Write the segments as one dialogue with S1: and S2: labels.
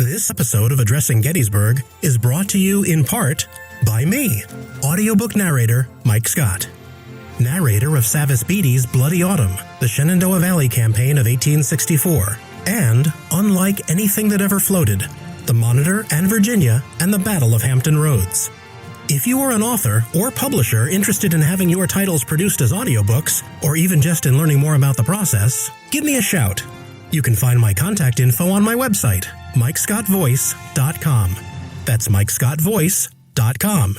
S1: This episode of Addressing Gettysburg is brought to you in part by me, audiobook narrator Mike Scott. Narrator of Savis Beattie's Bloody Autumn, the Shenandoah Valley Campaign of 1864, and Unlike Anything That Ever Floated, the Monitor and Virginia and the Battle of Hampton Roads. If you are an author or publisher interested in having your titles produced as audiobooks, or even just in learning more about the process, give me a shout. You can find my contact info on my website, MikeScottVoice.com. That's MikeScottVoice.com.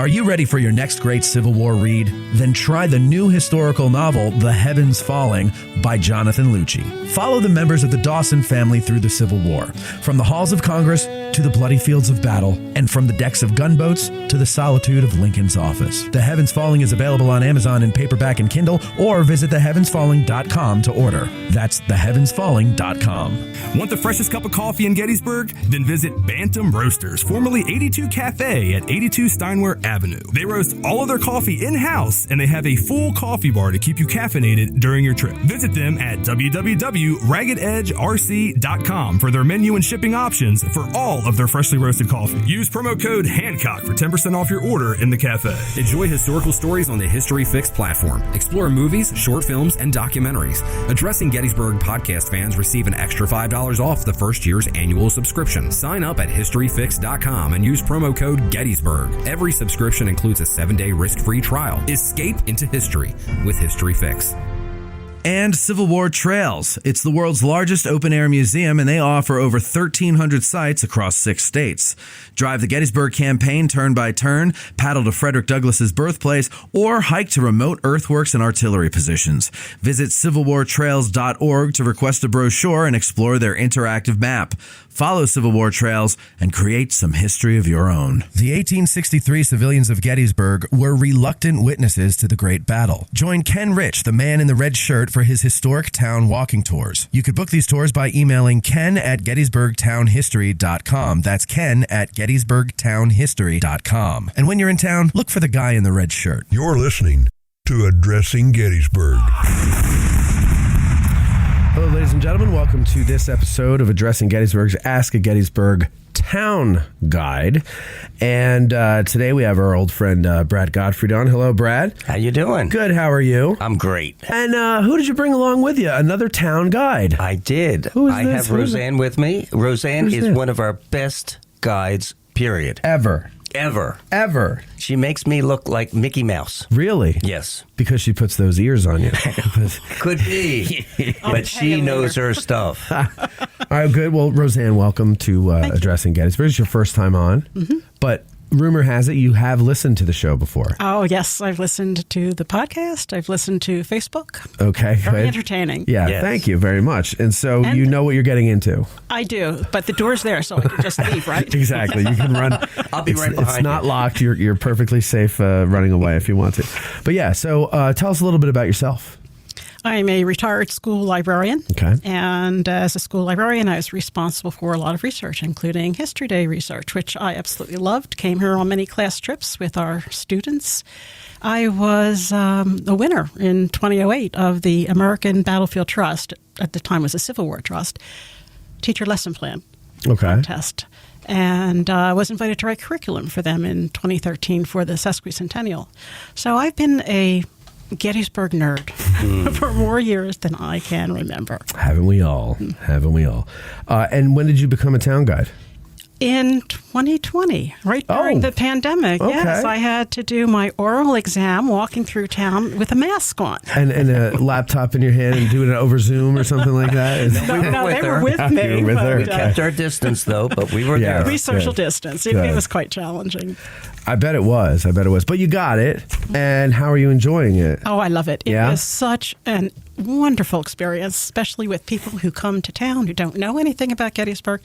S2: Are you ready for your next great Civil War read? Then try the new historical novel, The Heavens Falling, by Jonathan Lucci. Follow the members of the Dawson family through the Civil War, from the halls of Congress to the bloody fields of battle, and from the decks of gunboats to the solitude of Lincoln's office. The Heavens Falling is available on Amazon in paperback and Kindle, or visit theheavensfalling.com to order. That's theheavensfalling.com.
S3: Want the freshest cup of coffee in Gettysburg? Then visit Bantam Roasters, formerly 82 Cafe at 82 Steinway Avenue. They roast all of their coffee in-house, and they have a full coffee bar to keep you caffeinated during your trip. Visit them at www.raggededgerc.com for their menu and shipping options for all of their freshly roasted coffee. Use promo code Hancock for 10% off your order in the cafe.
S4: Enjoy historical stories on the History Fix platform. Explore movies, short films, and documentaries. Addressing Gettysburg podcast fans receive an extra $5 off the first year's annual subscription. Sign up at historyfix.com and use promo code Gettysburg. Every subscription includes a 7-day risk-free trial. Escape into history with History Fix.
S2: And Civil War Trails. It's the world's largest open-air museum, and they offer over 1,300 sites across 6 states. Drive the Gettysburg campaign turn by turn, paddle to Frederick Douglass's birthplace, or hike to remote earthworks and artillery positions. Visit civilwartrails.org to request a brochure and explore their interactive map. Follow Civil War Trails and create some history of your own. The 1863 civilians of Gettysburg were reluctant witnesses to the Great Battle. Join Ken Rich, the man in the red shirt, for his historic town walking tours. You could book these tours by emailing ken@gettysburgtownhistory.com. That's ken@gettysburgtownhistory.com. And when you're in town, look for the guy in the red shirt.
S5: You're listening to Addressing Gettysburg.
S6: Hello, ladies and gentlemen. Welcome to this episode of Addressing Gettysburg's Ask a Gettysburg Town Guide. And today we have our old friend Brad Gottfried on. Hello, Brad.
S7: How you doing?
S6: Good. How are you?
S7: I'm great.
S6: And who did you bring along with you? Another town guide.
S7: I did. I have Rosanne with me. Rosanne is one of our best guides, period.
S6: Ever.
S7: She makes me look like Mickey Mouse.
S6: Really?
S7: Yes.
S6: Because she puts those ears on you.
S7: Could be. But she knows her stuff.
S6: All right, good. Well, Rosanne, welcome to Addressing Gettysburg. It's your first time on. Mm-hmm. But rumor has it you have listened to the show before.
S8: Oh, yes. I've listened to the podcast. I've listened to Facebook.
S6: Okay,
S8: Very
S6: good.
S8: entertaining.
S6: Yeah,
S7: Yes.
S6: Thank you very much. And so you know what you're getting into.
S8: I do, but the door's there, so I can just leave, right?
S6: Exactly. You can run.
S7: I'll be right behind
S6: It's not
S7: you.
S6: locked. You're perfectly safe running away if you want to. But yeah, so tell us a little bit about yourself.
S8: I'm a retired school librarian.
S6: Okay.
S8: And as a school librarian, I was responsible for a lot of research, including History Day research, which I absolutely loved. Came here on many class trips with our students. I was a winner in 2008 of the American Battlefield Trust, at the time was a Civil War Trust, teacher lesson plan contest. And I was invited to write curriculum for them in 2013 for the sesquicentennial. So I've been a Gettysburg nerd for more years than I can remember.
S6: Haven't we all? Haven't we all? And when did you become a town guide?
S8: In 2020, right during the pandemic.
S6: Okay.
S8: Yes, I had to do my oral exam walking through town with a mask on.
S6: And a laptop in your hand and doing it over Zoom or something like that?
S8: No, they were with me.
S6: You were with her.
S7: We kept our distance, though, but we were there.
S8: We social
S6: Good.
S8: distance. It
S6: Good.
S8: was quite challenging.
S6: I bet it was. But you got it. And how are you enjoying it?
S8: Oh, I love it. It
S6: Yeah?
S8: was such an wonderful experience, especially with people who come to town who don't know anything about Gettysburg,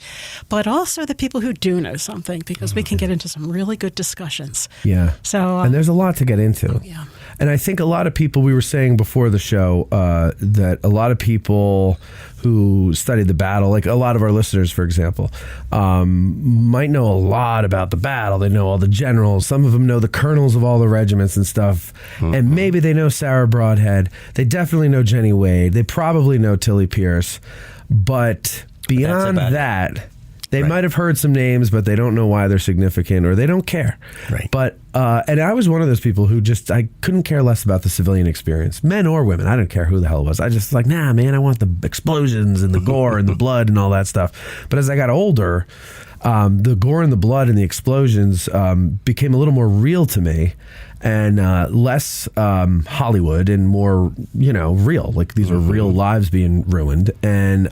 S8: but also the people who do know something, because we can get into some really good discussions.
S6: Yeah.
S8: So,
S6: and there's a lot to get into.
S8: yeah.
S6: And I think a lot of people, we were saying before the show, that a lot of people who studied the battle, like a lot of our listeners, for example, might know a lot about the battle. They know all the generals. Some of them know the colonels of all the regiments and stuff. Mm-hmm. And maybe they know Sarah Broadhead. They definitely know Jenny Wade. They probably know Tilly Pierce. But beyond that, They might have heard some names, but they don't know why they're significant, or they don't care.
S7: Right.
S6: But and I was one of those people who just, I couldn't care less about the civilian experience, men or women. I didn't care who the hell it was. I just like, nah, man, I want the explosions and the gore and the blood and all that stuff. But as I got older, the gore and the blood and the explosions became a little more real to me, and less Hollywood and more, real. Like these are real lives being ruined, and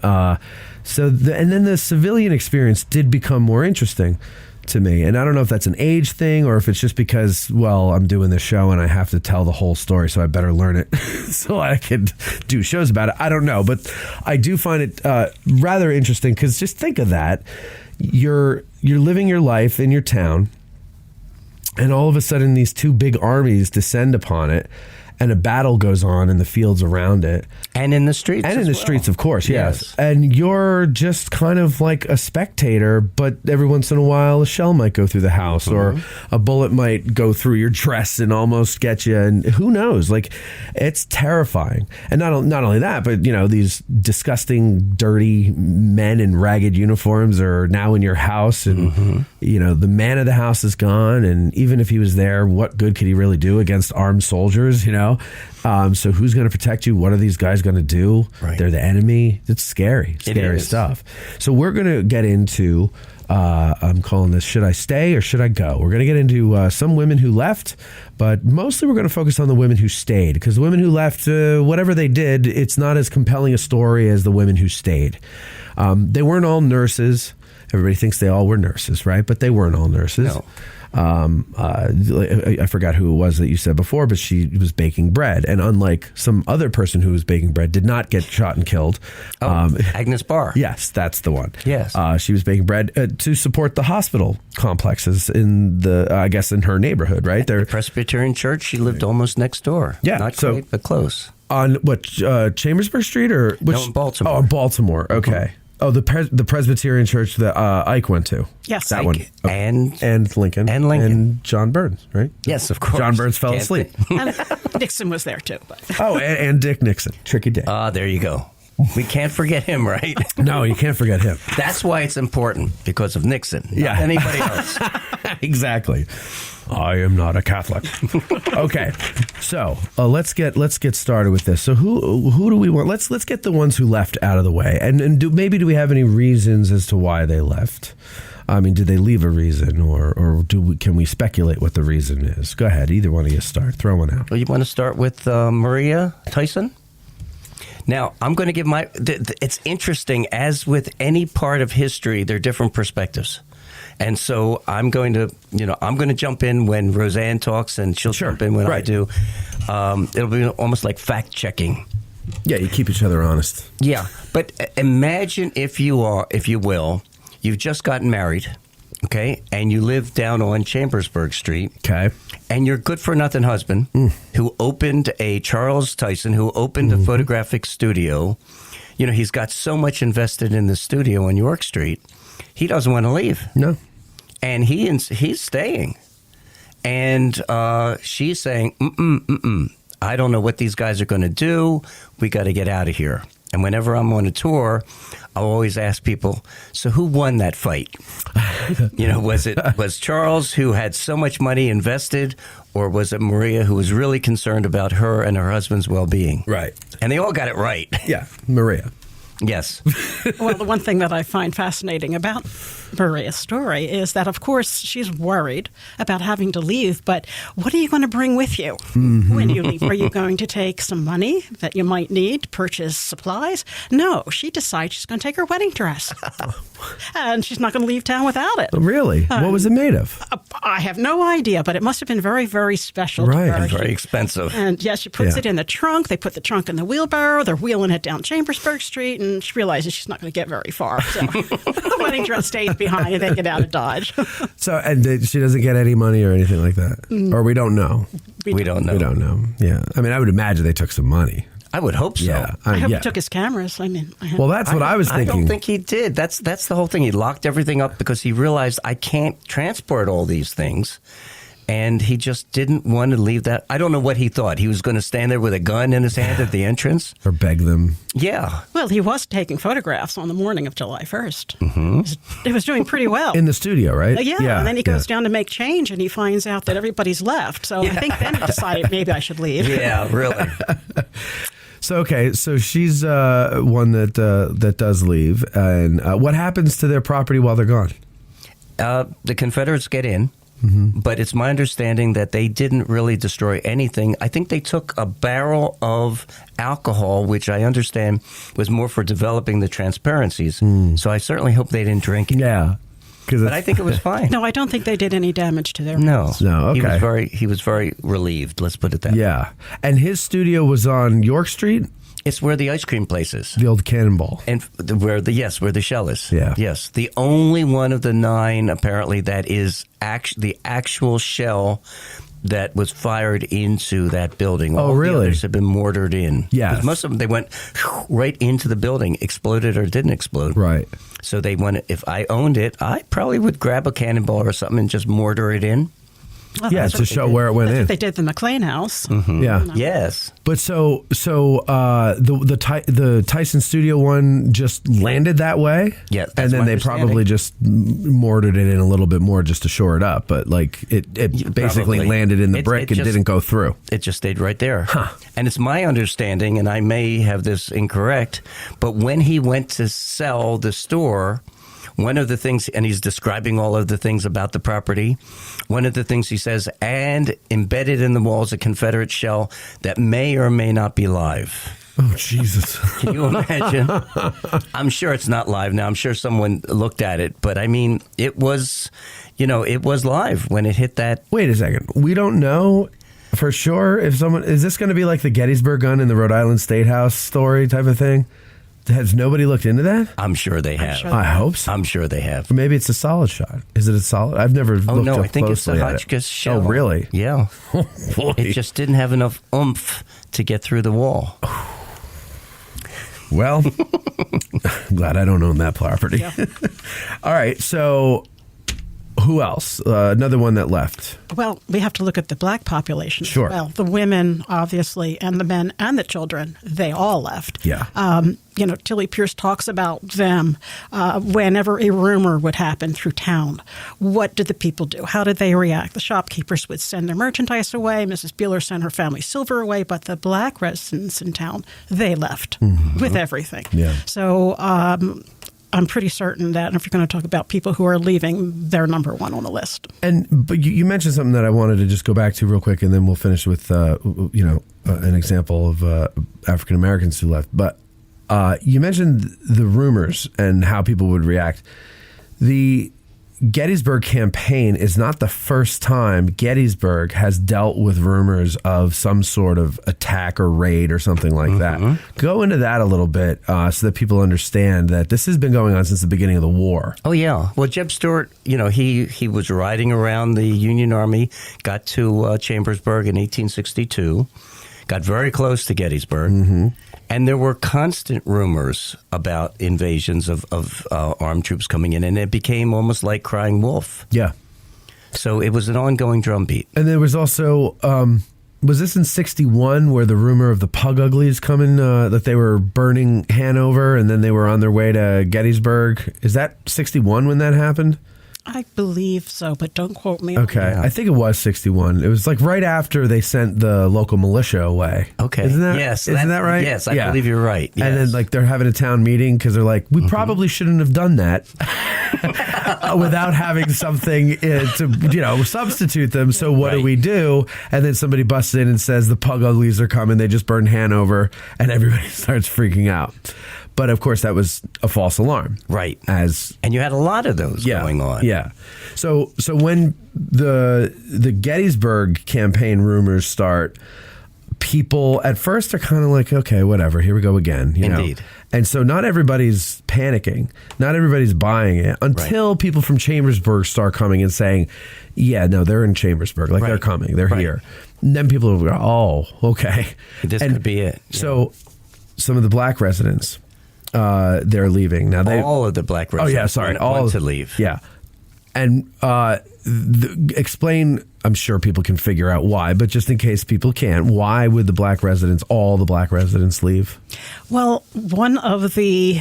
S6: and then the civilian experience did become more interesting to me. And I don't know if that's an age thing or if it's just because, well, I'm doing this show and I have to tell the whole story, so I better learn it so I could do shows about it. I don't know, but I do find it rather interesting, because just think of that. You're living your life in your town, and all of a sudden these two big armies descend upon it, and a battle goes on in the fields around it.
S7: And in the streets.
S6: And in the streets, of course, yes. And you're just kind of like a spectator, but every once in a while a shell might go through the house, or a bullet might go through your dress and almost get you. And who knows? Like, it's terrifying. And not only that, but, these disgusting, dirty men in ragged uniforms are now in your house. And, the man of the house is gone. And even if he was there, what good could he really do against armed soldiers, So who's going to protect you? What are these guys going to do?
S7: Right.
S6: They're the enemy. It's scary stuff. So we're going to get into, I'm calling this, should I stay or should I go? We're going to get into some women who left, but mostly we're going to focus on the women who stayed, because the women who left, whatever they did, it's not as compelling a story as the women who stayed. They weren't all nurses. Everybody thinks they all were nurses, right? But they weren't all nurses.
S7: No.
S6: I forgot who it was that you said before, but she was baking bread, and unlike some other person who was baking bread, did not get shot and killed.
S7: Agnes Barr.
S6: Yes, that's the one.
S7: Yes,
S6: she was baking bread to support the hospital complexes in in her neighborhood, right there.
S7: The Presbyterian Church. She lived almost next door.
S6: Yeah,
S7: not quite, but close.
S6: On what, Chambersburg Street, or which?
S7: No, in Baltimore.
S6: Oh, in Baltimore. Okay. Mm-hmm. Oh, the Presbyterian church that Ike went to.
S8: Yes.
S6: That
S8: Ike.
S6: one. Okay. And Lincoln.
S7: And Lincoln.
S6: And John Burns, right?
S7: Yes, of course.
S6: John Burns fell asleep.
S8: And Nixon was there, too. But.
S6: And Dick Nixon. Tricky Dick.
S7: There you go. We can't forget him, right?
S6: No, you can't forget him.
S7: That's why it's important, because of Nixon, not anybody else.
S6: Exactly. I am not a Catholic. Okay, so let's get started with this. So who do we want? Let's get the ones who left out of the way, and do we have any reasons as to why they left? I mean, did they leave a reason, or can we speculate what the reason is? Go ahead, either one of you start. Throw one out.
S7: Well, you want to start with Maria Tyson? Now, I'm going to give it's interesting, as with any part of history, there are different perspectives. And so I'm going to jump in when Rosanne talks, and she'll jump in when I do. It'll be almost like fact checking.
S6: Yeah, you keep each other honest.
S7: Yeah, but imagine, if you will, you've just gotten married, okay, and you live down on Chambersburg Street,
S6: okay,
S7: and your good-for-nothing husband, who opened Charles Tyson, who opened a photographic studio. He's got so much invested in the studio on York Street, he doesn't want to leave.
S6: No.
S7: And he's staying. And she's saying, I don't know what these guys are going to do. We got to get out of here. And whenever I'm on a tour, I'll always ask people, so who won that fight? Was Charles, who had so much money invested, or was it Maria, who was really concerned about her and her husband's well-being?
S6: Right.
S7: And they all got it right.
S6: Yeah, Maria.
S7: Yes.
S8: Well, the one thing that I find fascinating about Maria's story is that, of course, she's worried about having to leave, but what are you going to bring with you when you leave? Are you going to take some money that you might need to purchase supplies? No, she decides she's going to take her wedding dress. And she's not going to leave town without it.
S6: Really? What was it made of?
S8: I have no idea, but it must have been very, very special.
S6: Right.
S8: To her.
S7: And very expensive.
S8: And yes, she puts it in the trunk. They put the trunk in the wheelbarrow. They're wheeling it down Chambersburg Street, and she realizes she's not going to get very far. So the wedding dress stays behind, and they get out of Dodge.
S6: And she doesn't get any money or anything like that? Or we don't know?
S7: We don't know.
S6: We don't know. Yeah. I mean, I would imagine they took some money.
S7: I would hope so.
S6: Yeah.
S8: I hope he took his cameras. I mean,
S6: well, that's what I was thinking.
S7: I don't think he did. That's the whole thing. He locked everything up because he realized, I can't transport all these things. And he just didn't want to leave that. I don't know what he thought. He was going to stand there with a gun in his hand at the entrance?
S6: Or beg them.
S7: Yeah.
S8: Well, he was taking photographs on the morning of July 1st. He was doing pretty well.
S6: In the studio, right?
S8: Yeah, and then he goes down to make change, and he finds out that everybody's left. So I think then he decided maybe I should leave.
S7: Yeah, really.
S6: So she's one that does leave. And what happens to their property while they're gone?
S7: The Confederates get in. But it's my understanding that they didn't really destroy anything. I think they took a barrel of alcohol, which I understand was more for developing the transparencies. So I certainly hope they didn't drink it.
S6: Yeah.
S7: But I think it was fine.
S8: No, I don't think they did any damage to their
S7: house.
S6: No, okay.
S7: He was very relieved, let's put it that way.
S6: Yeah. And his studio was on York Street?
S7: It's where the ice cream place is.
S6: The old Cannonball.
S7: And where the shell is.
S6: Yeah.
S7: Yes. The only one of the 9, apparently, that is the actual shell that was fired into that building.
S6: Oh,
S7: All
S6: really?
S7: The others have been mortared in.
S6: Yes.
S7: Most of them, they went right into the building, exploded or didn't explode.
S6: Right.
S7: So they went, if I owned it, I probably would grab a cannonball or something and just mortar it in.
S8: Well,
S6: yeah, to show where it went in.
S8: They did the McLean house.
S6: Yeah.
S7: Yes.
S6: But so the Tyson Studio one just landed that way?
S7: Yeah, that's
S6: and then
S7: my
S6: they probably just mortared it in a little bit more just to shore it up. But like it basically
S7: Probably.
S6: landed in the brick and didn't go through.
S7: It just stayed right there. And it's my understanding, and I may have this incorrect, but when he went to sell the store, one of the things, and he's describing all of the things about the property, one of the things he says, and embedded in the wall is a Confederate shell that may or may not be live.
S6: Oh, Jesus.
S7: Can you imagine? I'm sure it's not live now. I'm sure someone looked at it. But, I mean, it was live when it hit that.
S6: Wait a second. We don't know for sure if someone... Is this going to be like the Gettysburg gun in the Rhode Island State House story type of thing? Has nobody looked into that?
S7: I'm sure they have.
S6: I hope so.
S7: I'm sure they have.
S6: Or maybe it's a solid shot. Is it a solid? I've never looked
S7: no,
S6: up
S7: I think it's
S6: closely
S7: a
S6: at
S7: Hotchkiss
S6: it.
S7: shell.
S6: Oh, really?
S7: Yeah.
S6: Oh, boy.
S7: It just didn't have enough oomph to get through the wall.
S6: Well, glad I don't own that property.
S8: Yeah.
S6: All right, so who else? Another one that left.
S8: Well, we have to look at the black population
S6: Sure.
S8: as well. The women, obviously, and the men and the children, they all left.
S6: Yeah.
S8: Tilly Pierce talks about them whenever a rumor would happen through town. What did the people do? How did they react? The shopkeepers would send their merchandise away. Mrs. Bueller sent her family silver away. But the black residents in town, they left with everything.
S6: Yeah.
S8: So I'm pretty certain that if you're going to talk about people who are leaving, they're number one on the list.
S6: But you mentioned something that I wanted to just go back to real quick, and then we'll finish with an example of African Americans who left. But you mentioned the rumors and how people would react. The Gettysburg campaign is not the first time Gettysburg has dealt with rumors of some sort of attack or raid or something like that. Go into that a little bit so that people understand that this has been going on since the beginning of the war.
S7: Oh, yeah. Well, Jeb Stuart, he was riding around the Union Army, got to Chambersburg in 1862, got very close to Gettysburg. And there were constant rumors about invasions of armed troops coming in, and it became almost like crying wolf.
S6: Yeah.
S7: So it was an ongoing drumbeat.
S6: And there was also, was this in 61 where the rumor of the Pug Uglies coming, that they were burning Hanover and then they were on their way to Gettysburg? Is that 61 when that happened?
S8: I believe so, but don't quote me.
S6: Okay, I think it was 61. It was like right after they sent the local militia away.
S7: Okay,
S6: isn't that right?
S7: Yes, I believe you're right. Yes.
S6: And then like they're having a town meeting because they're like, we probably shouldn't have done that without having something to substitute them. So what do we do? And then somebody busts in and says the Pug Uglies are coming. They just burned Hanover, and everybody starts freaking out. But of course, that was a false alarm,
S7: right?
S6: And
S7: you had a lot of those going on.
S6: Yeah. So when the Gettysburg campaign rumors start, people at first are kind of like, okay, whatever, here we go again.
S7: Indeed.
S6: And so not everybody's panicking, not everybody's buying it until people from Chambersburg start coming and saying, yeah, no, they're in Chambersburg, like they're coming, they're here. And then people will go, oh, okay,
S7: this could be it. Yeah.
S6: So some of the black residents. They're leaving now.
S7: All of the black residents.
S6: Oh yeah, sorry,
S7: want to leave.
S6: Yeah, and explain I'm sure people can figure out why, but just in case people can't, why would all the black residents leave?
S8: Well, one of the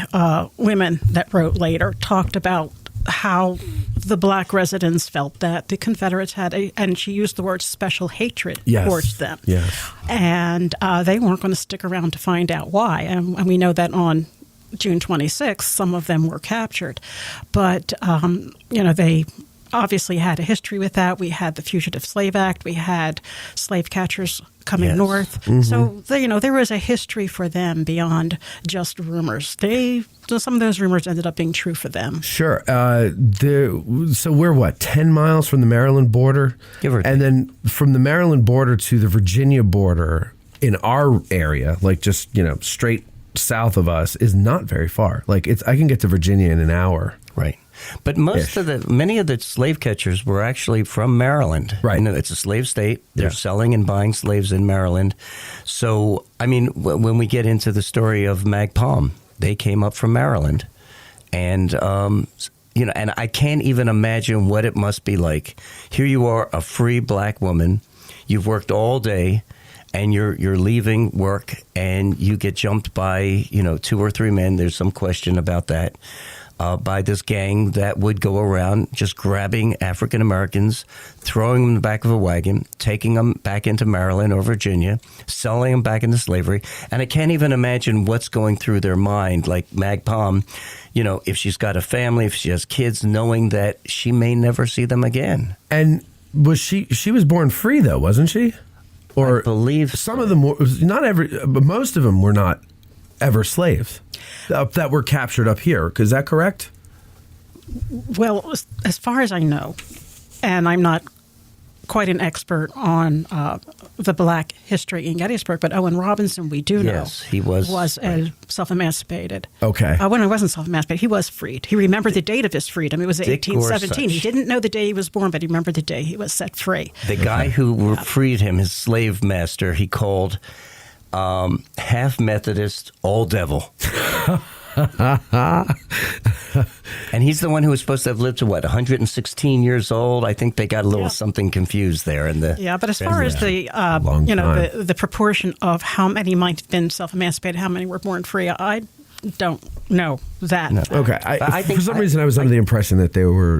S8: women that wrote later talked about how the black residents felt that the Confederates had and she used the word special hatred towards them.
S6: Yes.
S8: And they weren't going to stick around to find out why. And we know that on June 26th, some of them were captured. But, they obviously had a history with that. We had the Fugitive Slave Act. We had slave catchers coming north. Mm-hmm. So, there was a history for them beyond just rumors. Some of those rumors ended up being true for them.
S6: Sure. So we're 10 miles from the Maryland border? And then from the Maryland border to the Virginia border in our area, like just, straight south of us, is not very far. Like I can get to Virginia in an hour.
S7: Right. But many of the slave catchers were actually from Maryland.
S6: Right.
S7: It's a slave state. They're selling and buying slaves in Maryland. So, when we get into the story of Mag Palm, they came up from Maryland. And, and I can't even imagine what it must be like. Here you are, a free black woman. You've worked all day. And you're leaving work and you get jumped by, 2 or 3 men. There's some question about that. By this gang that would go around just grabbing African Americans, throwing them in the back of a wagon, taking them back into Maryland or Virginia, selling them back into slavery. And I can't even imagine what's going through their mind, like Mag Palm, if she's got a family, if she has kids, knowing that she may never see them again.
S6: And was she was born free, though, wasn't she? Or
S7: I believe
S6: some of them were, but most of them were not ever slaves that were captured up here. Is that correct?
S8: Well, as far as I know, and I'm not quite an expert on the black history in Gettysburg, but Owen Robinson, we do know.
S7: Yes, he was
S8: self-emancipated.
S6: Okay.
S8: When he wasn't self-emancipated, he was freed. He remembered the date of his freedom. It was 1817. He didn't know the day he was born, but he remembered the day he was set free.
S7: The guy who freed him, his slave master, he called half Methodist, all devil. And he's the one who was supposed to have lived to 116 years old. I think they got a little something confused there.
S8: But as far as the the proportion of how many might have been self-emancipated, how many were born free, I don't know that.
S6: No. Okay. I think for some reason I was under the impression that they were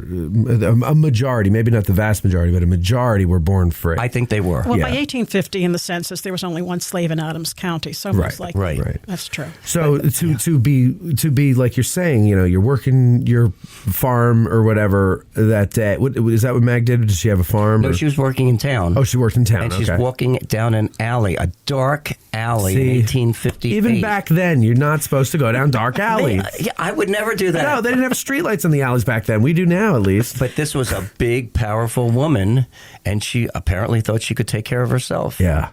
S6: a majority, maybe not the vast majority, but a majority were born free.
S7: I think they were.
S8: Well, by 1850 in the census, there was only one slave in Adams County, so most likely that's true.
S6: So to be like you're saying, you're working your farm or whatever that day. Is that what Mag did? Did she have a farm?
S7: No, she was working in town.
S6: Oh, she worked in town.
S7: And she's walking down an alley, a dark alley in 1858.
S6: Even back then, you're not supposed to go down dark alleys.
S7: I would never do that.
S6: No, they didn't have streetlights in the alleys back then. We do now, at least.
S7: But this was a big, powerful woman, and she apparently thought she could take care of herself.
S6: Yeah.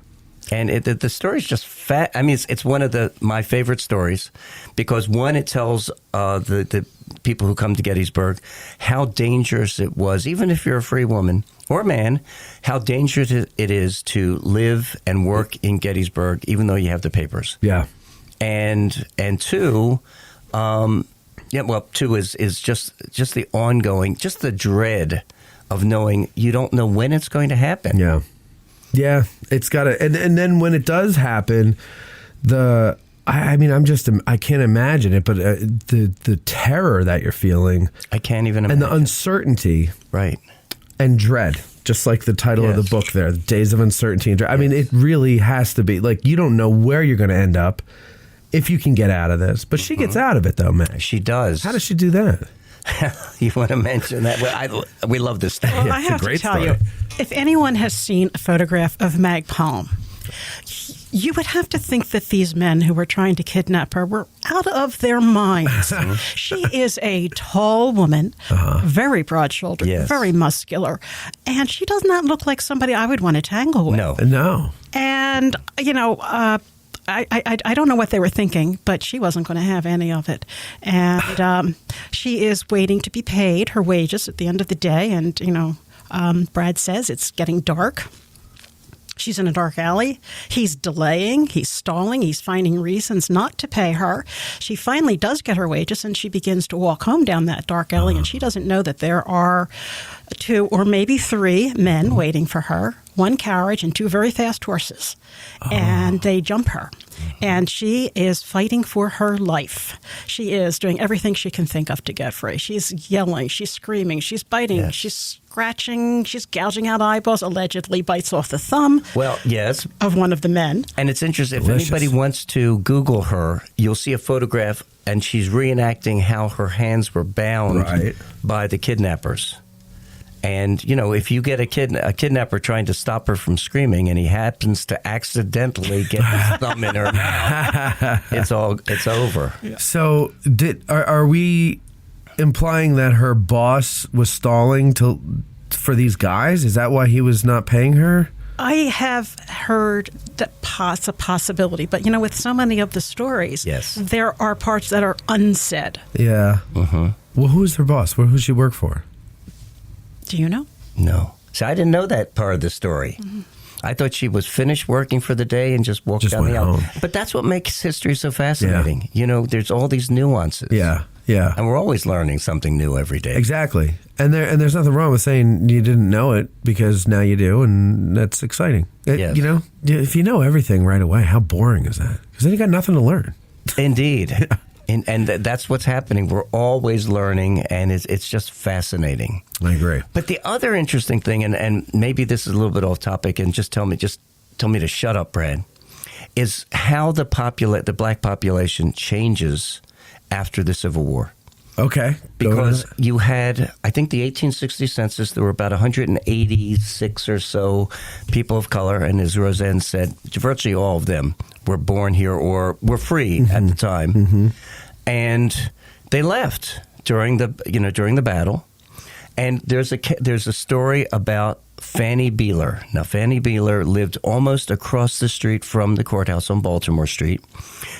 S7: And the story's just fat. It's one of my favorite stories because, one, it tells the people who come to Gettysburg how dangerous it was, even if you're a free woman or man, how dangerous it is to live and work in Gettysburg, even though you have the papers.
S6: Yeah.
S7: And two, two is just the ongoing, just the dread of knowing you don't know when it's going to happen.
S6: Yeah. Yeah, it's got to, and then when it does happen, I can't imagine it, but the terror that you're feeling,
S7: I can't even imagine,
S6: and the uncertainty,
S7: right,
S6: and dread, just like the title of the book there, The Days of Uncertainty and Dread. It really has to be like you don't know where you're going to end up if you can get out of this, but she gets out of it though, Meg.
S7: She does.
S6: How does she do that?
S7: You want to mention that? We love this story.
S8: Well, I have to tell you, if anyone has seen a photograph of Mag Palm, you would have to think that these men who were trying to kidnap her were out of their minds. She is a tall woman, very broad-shouldered, very muscular, and she does not look like somebody I would want to tangle with.
S6: No.
S8: And, I don't know what they were thinking, but she wasn't going to have any of it. And she is waiting to be paid her wages at the end of the day. And, Brad says it's getting dark. She's in a dark alley. He's delaying. He's stalling. He's finding reasons not to pay her. She finally does get her wages, and she begins to walk home down that dark alley, and she doesn't know that there are 2 or maybe 3 men waiting for her, 1 carriage and 2 very fast horses. And they jump her. And she is fighting for her life. She is doing everything she can think of to get free. She's yelling, she's screaming, she's biting, she's scratching, she's gouging out eyeballs, allegedly bites off the thumb of one of the men.
S7: And it's interesting, if anybody wants to Google her, you'll see a photograph, and she's reenacting how her hands were bound by the kidnappers. And, you know, if you get a kidnapper trying to stop her from screaming and he happens to accidentally get his thumb in her mouth, it's over.
S6: Yeah. So are we implying that her boss was stalling for these guys? Is that why he was not paying her?
S8: I have heard that it's a possibility, but, you know, with so many of the stories, there are parts that are unsaid.
S6: Yeah. Well, who's her boss? Who does she work for?
S8: Do you know?
S7: No. So I didn't know that part of the story. I thought she was finished working for the day and just walked down the aisle. But that's what makes history so fascinating.
S6: Yeah.
S7: You know, there's all these nuances.
S6: Yeah.
S7: And we're always learning something new every day.
S6: Exactly. And there's nothing wrong with saying you didn't know it, because now you do, and that's exciting. You know, if you know everything right away, how boring is that? Because then you got nothing to learn.
S7: Indeed. And that's what's happening. We're always learning, and it's just fascinating.
S6: I agree.
S7: But the other interesting thing, and maybe this is a little bit off topic, and just tell me to shut up, Brad, is how the black population changes after the Civil War.
S6: Okay.
S7: Because you had, I think the 1860 census, there were about 186 or so people of color, and as Rosanne said, virtually all of them were born here or were free at the time. And they left during the battle. And there's a story about Fanny Beeler. Now, Fanny Beeler lived almost across the street from the courthouse on Baltimore Street.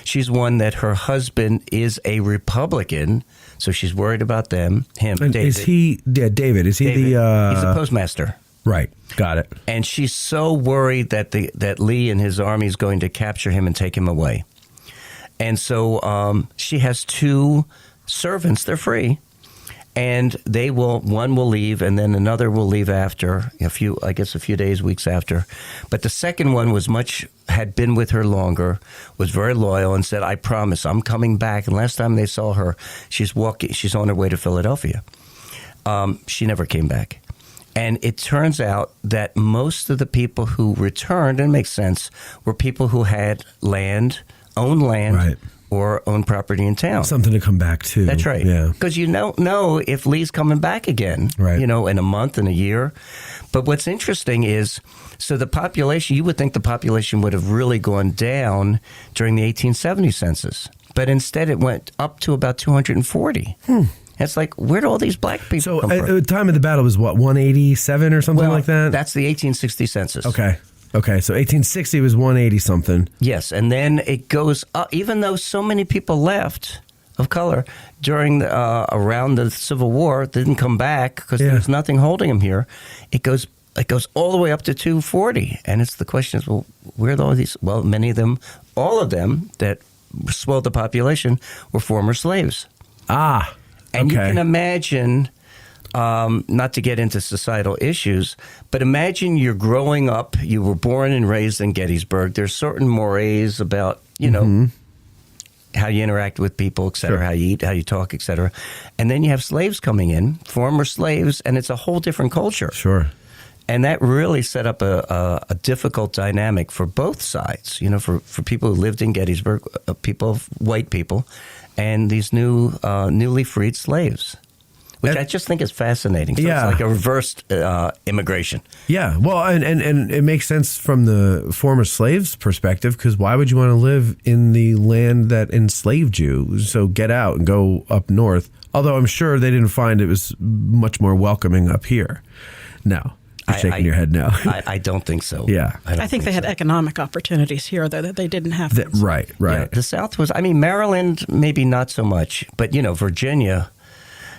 S7: She's one that her husband is a Republican, so she's worried about him, David.
S6: Is he, David, is he David,
S7: he's the postmaster.
S6: Right, got it.
S7: And she's so worried that Lee and his army is going to capture him and take him away. And so she has 2 servants, they're free. And one will leave, and then another will leave after a few days, weeks after. But the second one had been with her longer, was very loyal, and said, "I promise, I'm coming back." And last time they saw her, she's on her way to Philadelphia. She never came back. And it turns out that most of the people who returned, and it makes sense, were people who had owned land, or own property in town.
S6: Something to come back to.
S7: That's right.
S6: Yeah.
S7: Because you don't know if Lee's coming back again, in a month, in a year. But what's interesting is, so the population, you would think the population would have really gone down during the 1870 census. But instead it went up to about 240. It's like, where'd all these black people come from?
S6: So at the time of the battle was what, 187 or something like that?
S7: That's the 1860 census.
S6: Okay, so 1860 was 180-something.
S7: Yes, and then it goes up, even though so many people left of color during around the Civil War, didn't come back because there was nothing holding them here. It goes all the way up to 240, and it's the question is, well, where are all these? Well, many of them, all of them that swelled the population were former slaves. And you can imagine. Not to get into societal issues, but imagine you're growing up, you were born and raised in Gettysburg. There's certain mores about, how you interact with people, et cetera, how you eat, how you talk, et cetera. And then you have slaves coming in, former slaves, and it's a whole different culture.
S6: Sure.
S7: And that really set up a difficult dynamic for both sides, for people who lived in Gettysburg, white people, and these newly freed slaves. Which I just think is fascinating. So it's like a reversed immigration. Yeah,
S6: well, and it makes sense from the former slaves' perspective, because why would you want to live in the land that enslaved you? So get out and go up north. Although I'm sure they didn't find it was much more welcoming up here. No. You're shaking your head no.
S7: I don't think so.
S6: Yeah.
S8: I think they had economic opportunities here, though, that they didn't have.
S6: Right.
S7: Yeah, the South was, Maryland, maybe not so much, but, Virginia...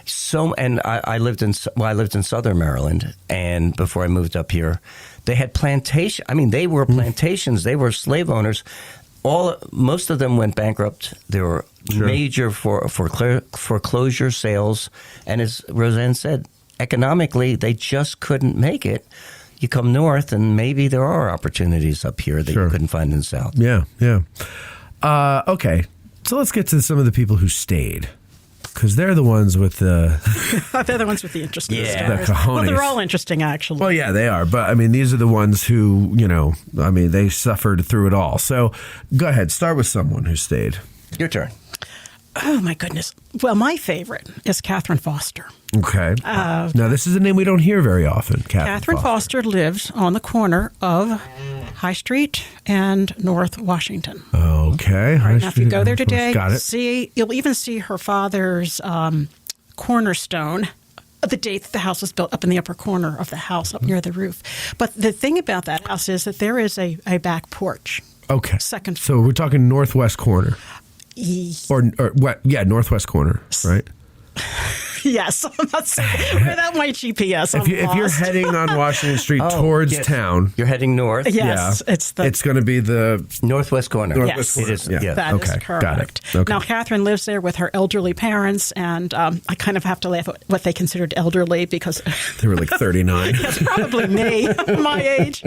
S7: I lived in southern Maryland, and before I moved up here, they had plantation. They were plantations. They were slave owners. Most of them went bankrupt. There were major foreclosure sales, and as Rosanne said, economically, they just couldn't make it. You come north, and maybe there are opportunities up here that you couldn't find in the South.
S6: Yeah. Okay, so let's get to some of the people who stayed. Because they're the ones with the...
S8: They're the ones with the interesting stories.
S6: The cojones.
S8: Well, they're all interesting, actually.
S6: Well, yeah, they are. But, I mean, these are the ones who, they suffered through it all. So, go ahead. Start with someone who stayed.
S7: Your turn.
S8: Oh, my goodness. Well, my favorite is Catherine Foster.
S6: Okay. Now, this is a name we don't hear very often,
S8: Catherine Foster lived on the corner of High Street and North Washington.
S6: Okay.
S8: Right, now, if you go there today, you'll even see her father's cornerstone, the date that the house was built, up in the upper corner of the house, up near the roof. But the thing about that house is that there is a back porch.
S6: Okay.
S8: Second floor.
S6: So we're talking northwest corner. Or what? Yeah, northwest corner, right?
S8: Yes, I'm not saying without my GPS.
S6: If you're heading on Washington Street towards town,
S7: you're heading north.
S8: Yes,
S6: it's going to be the
S7: northwest corner.
S8: Yes,
S7: it is. Yeah.
S8: That is correct.
S6: Got it. Okay.
S8: Now, Catherine lives there with her elderly parents, and I kind of have to laugh at what they considered elderly because
S6: they were like 39.
S8: That's probably me, my age.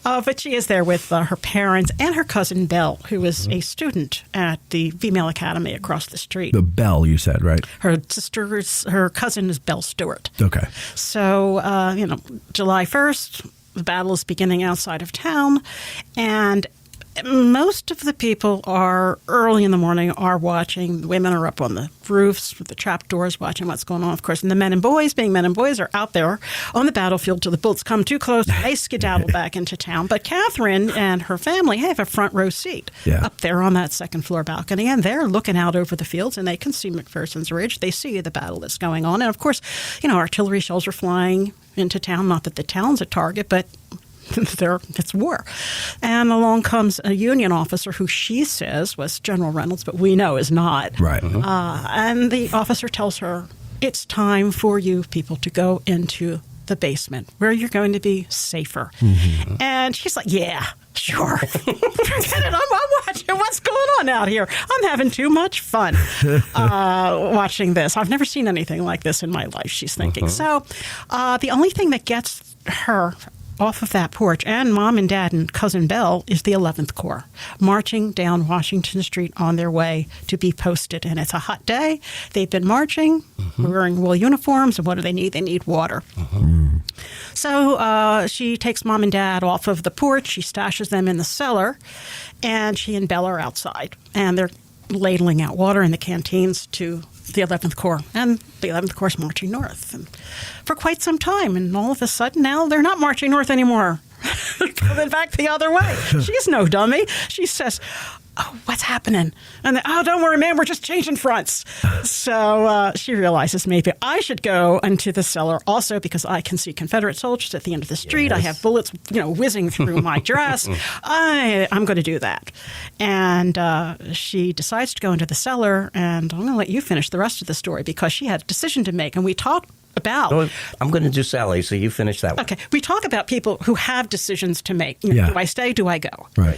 S8: But she is there with her parents and her cousin Belle, who is a student at the Female Academy across the street.
S6: The Belle, you said, right?
S8: Her cousin is Belle Stewart.
S6: Okay.
S8: So, July 1st, the battle is beginning outside of town, and most of the people are early in the morning are watching. The women are up on the roofs with the trap doors watching what's going on, of course. And the men and boys, being men and boys, are out there on the battlefield till the bullets come too close. They skedaddle back into town. But Catherine and her family have a front row seat up there on that second floor balcony. And they're looking out over the fields and they can see McPherson's Ridge. They see the battle that's going on. And of course, artillery shells are flying into town. Not that the town's a target, but it's war. And along comes a Union officer who she says was General Reynolds, but we know is not.
S6: Right.
S8: And the officer tells her, it's time for you people to go into the basement where you're going to be safer. Mm-hmm. And she's like, yeah, sure. Forget it. I'm watching what's going on out here. I'm having too much fun watching this. I've never seen anything like this in my life, she's thinking. So the only thing that gets her off of that porch, and Mom and Dad and Cousin Belle, is the 11th Corps, marching down Washington Street on their way to be posted. And it's a hot day. They've been marching, wearing wool uniforms, and what do they need? They need water. So she takes Mom and Dad off of the porch, she stashes them in the cellar, and she and Belle are outside. And they're ladling out water in the canteens to the 11th Corps, and the 11th Corps is marching north and for quite some time. And all of a sudden now they're not marching north anymore. They're coming back the other way. She's no dummy. She says, oh, what's happening? And they, oh, don't worry, man, we're just changing fronts. So she realizes maybe I should go into the cellar also because I can see Confederate soldiers at the end of the street. Yes. I have bullets, whizzing through my dress. I'm going to do that. And she decides to go into the cellar, and I'm going to let you finish the rest of the story because she had a decision to make, and we talked about.
S7: Oh, I'm going to do Sally, so you finish that one.
S8: Okay. We talk about people who have decisions to make. Do I stay? Do I go?
S6: Right.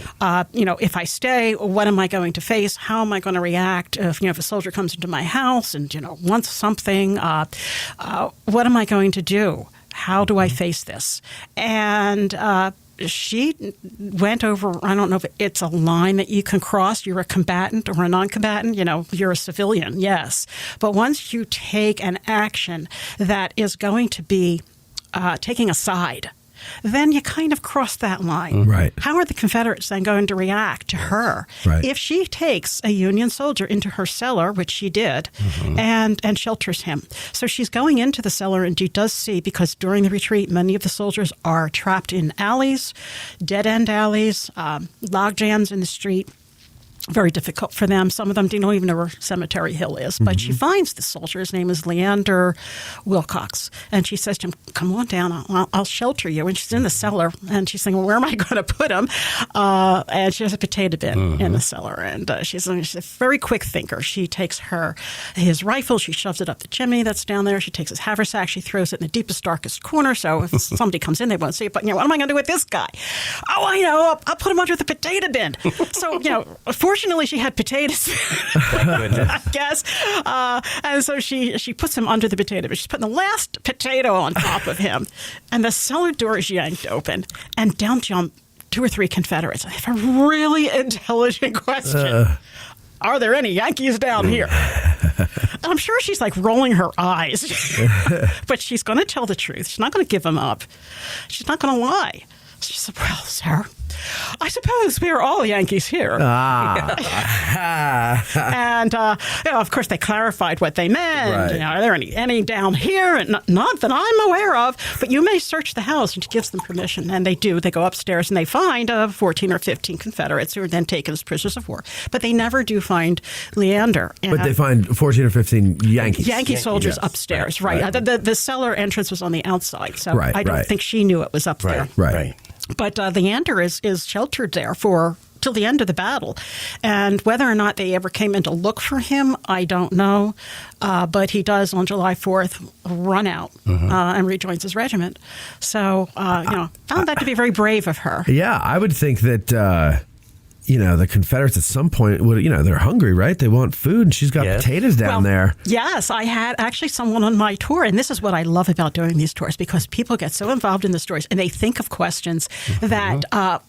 S8: If I stay, what am I going to face? How am I going to react if a soldier comes into my house and, wants something? What am I going to do? How do I face this? And she went over, I don't know if it's a line that you can cross. You're a combatant or a non-combatant. You're a civilian, yes. But once you take an action that is going to be taking a side, then you kind of cross that line.
S6: Right.
S8: How are the Confederates then going to react to her?
S6: Right.
S8: If she takes a Union soldier into her cellar, which she did, and shelters him. So she's going into the cellar, and she does see, because during the retreat, many of the soldiers are trapped in alleys, dead-end alleys, log jams in the street. Very difficult for them. Some of them don't even know where Cemetery Hill is. But she finds the soldier. His name is Leander Wilcox. And she says to him, come on down. I'll shelter you. And she's in the cellar. And she's saying, well, where am I going to put him? And she has a potato bin in the cellar. And she's a very quick thinker. She takes his rifle. She shoves it up the chimney that's down there. She takes his haversack. She throws it in the deepest, darkest corner. So if somebody comes in, they won't see it. But, what am I going to do with this guy? Oh, I know. I'll put him under the potato bin. So, Fortunately, she had potatoes.
S7: Thank goodness.
S8: I guess. And so she puts him under the potato, but she's putting the last potato on top of him. And the cellar door is yanked open, and down jump 2 or 3 Confederates. I have a really intelligent question. Are there any Yankees down here? And I'm sure she's like rolling her eyes. But she's going to tell the truth. She's not going to give them up. She's not going to lie. She said, well, sir, I suppose we are all Yankees here. And, of course, they clarified what they meant.
S6: Right.
S8: Are there any down here? And not that I'm aware of, but you may search the house. And she gives them permission. And they do. They go upstairs and they find 14 or 15 Confederates who are then taken as prisoners of war. But they never do find Leander.
S6: But they find 14 or 15 Yankees.
S8: Yankee soldiers upstairs, right. The cellar entrance was on the outside, so I don't think she knew it was up there.
S6: Right.
S8: But Leander is sheltered there till the end of the battle. And whether or not they ever came in to look for him, I don't know. But he does, on July 4th, run out and rejoins his regiment. So, found that to be very brave of her.
S6: Yeah, I would think that... the Confederates at some point would, they're hungry, right? They want food, and she's got potatoes down there.
S8: Yes, I had actually someone on my tour, and this is what I love about doing these tours, because people get so involved in the stories, and they think of questions that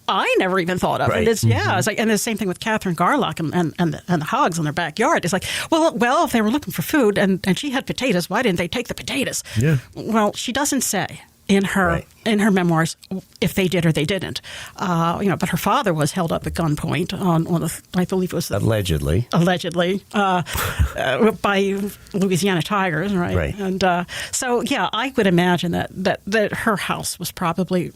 S8: I never even thought of.
S7: Right.
S8: And it's like, and the same thing with Catherine Garlock and the hogs in their backyard. It's like, well, if they were looking for food and she had potatoes, why didn't they take the potatoes? Yeah. Well, she doesn't say in her memoirs if they did or they didn't. But her father was held up at gunpoint on I believe it was
S7: allegedly
S8: by Louisiana Tigers, right?
S7: Right.
S8: And I would imagine that her house was probably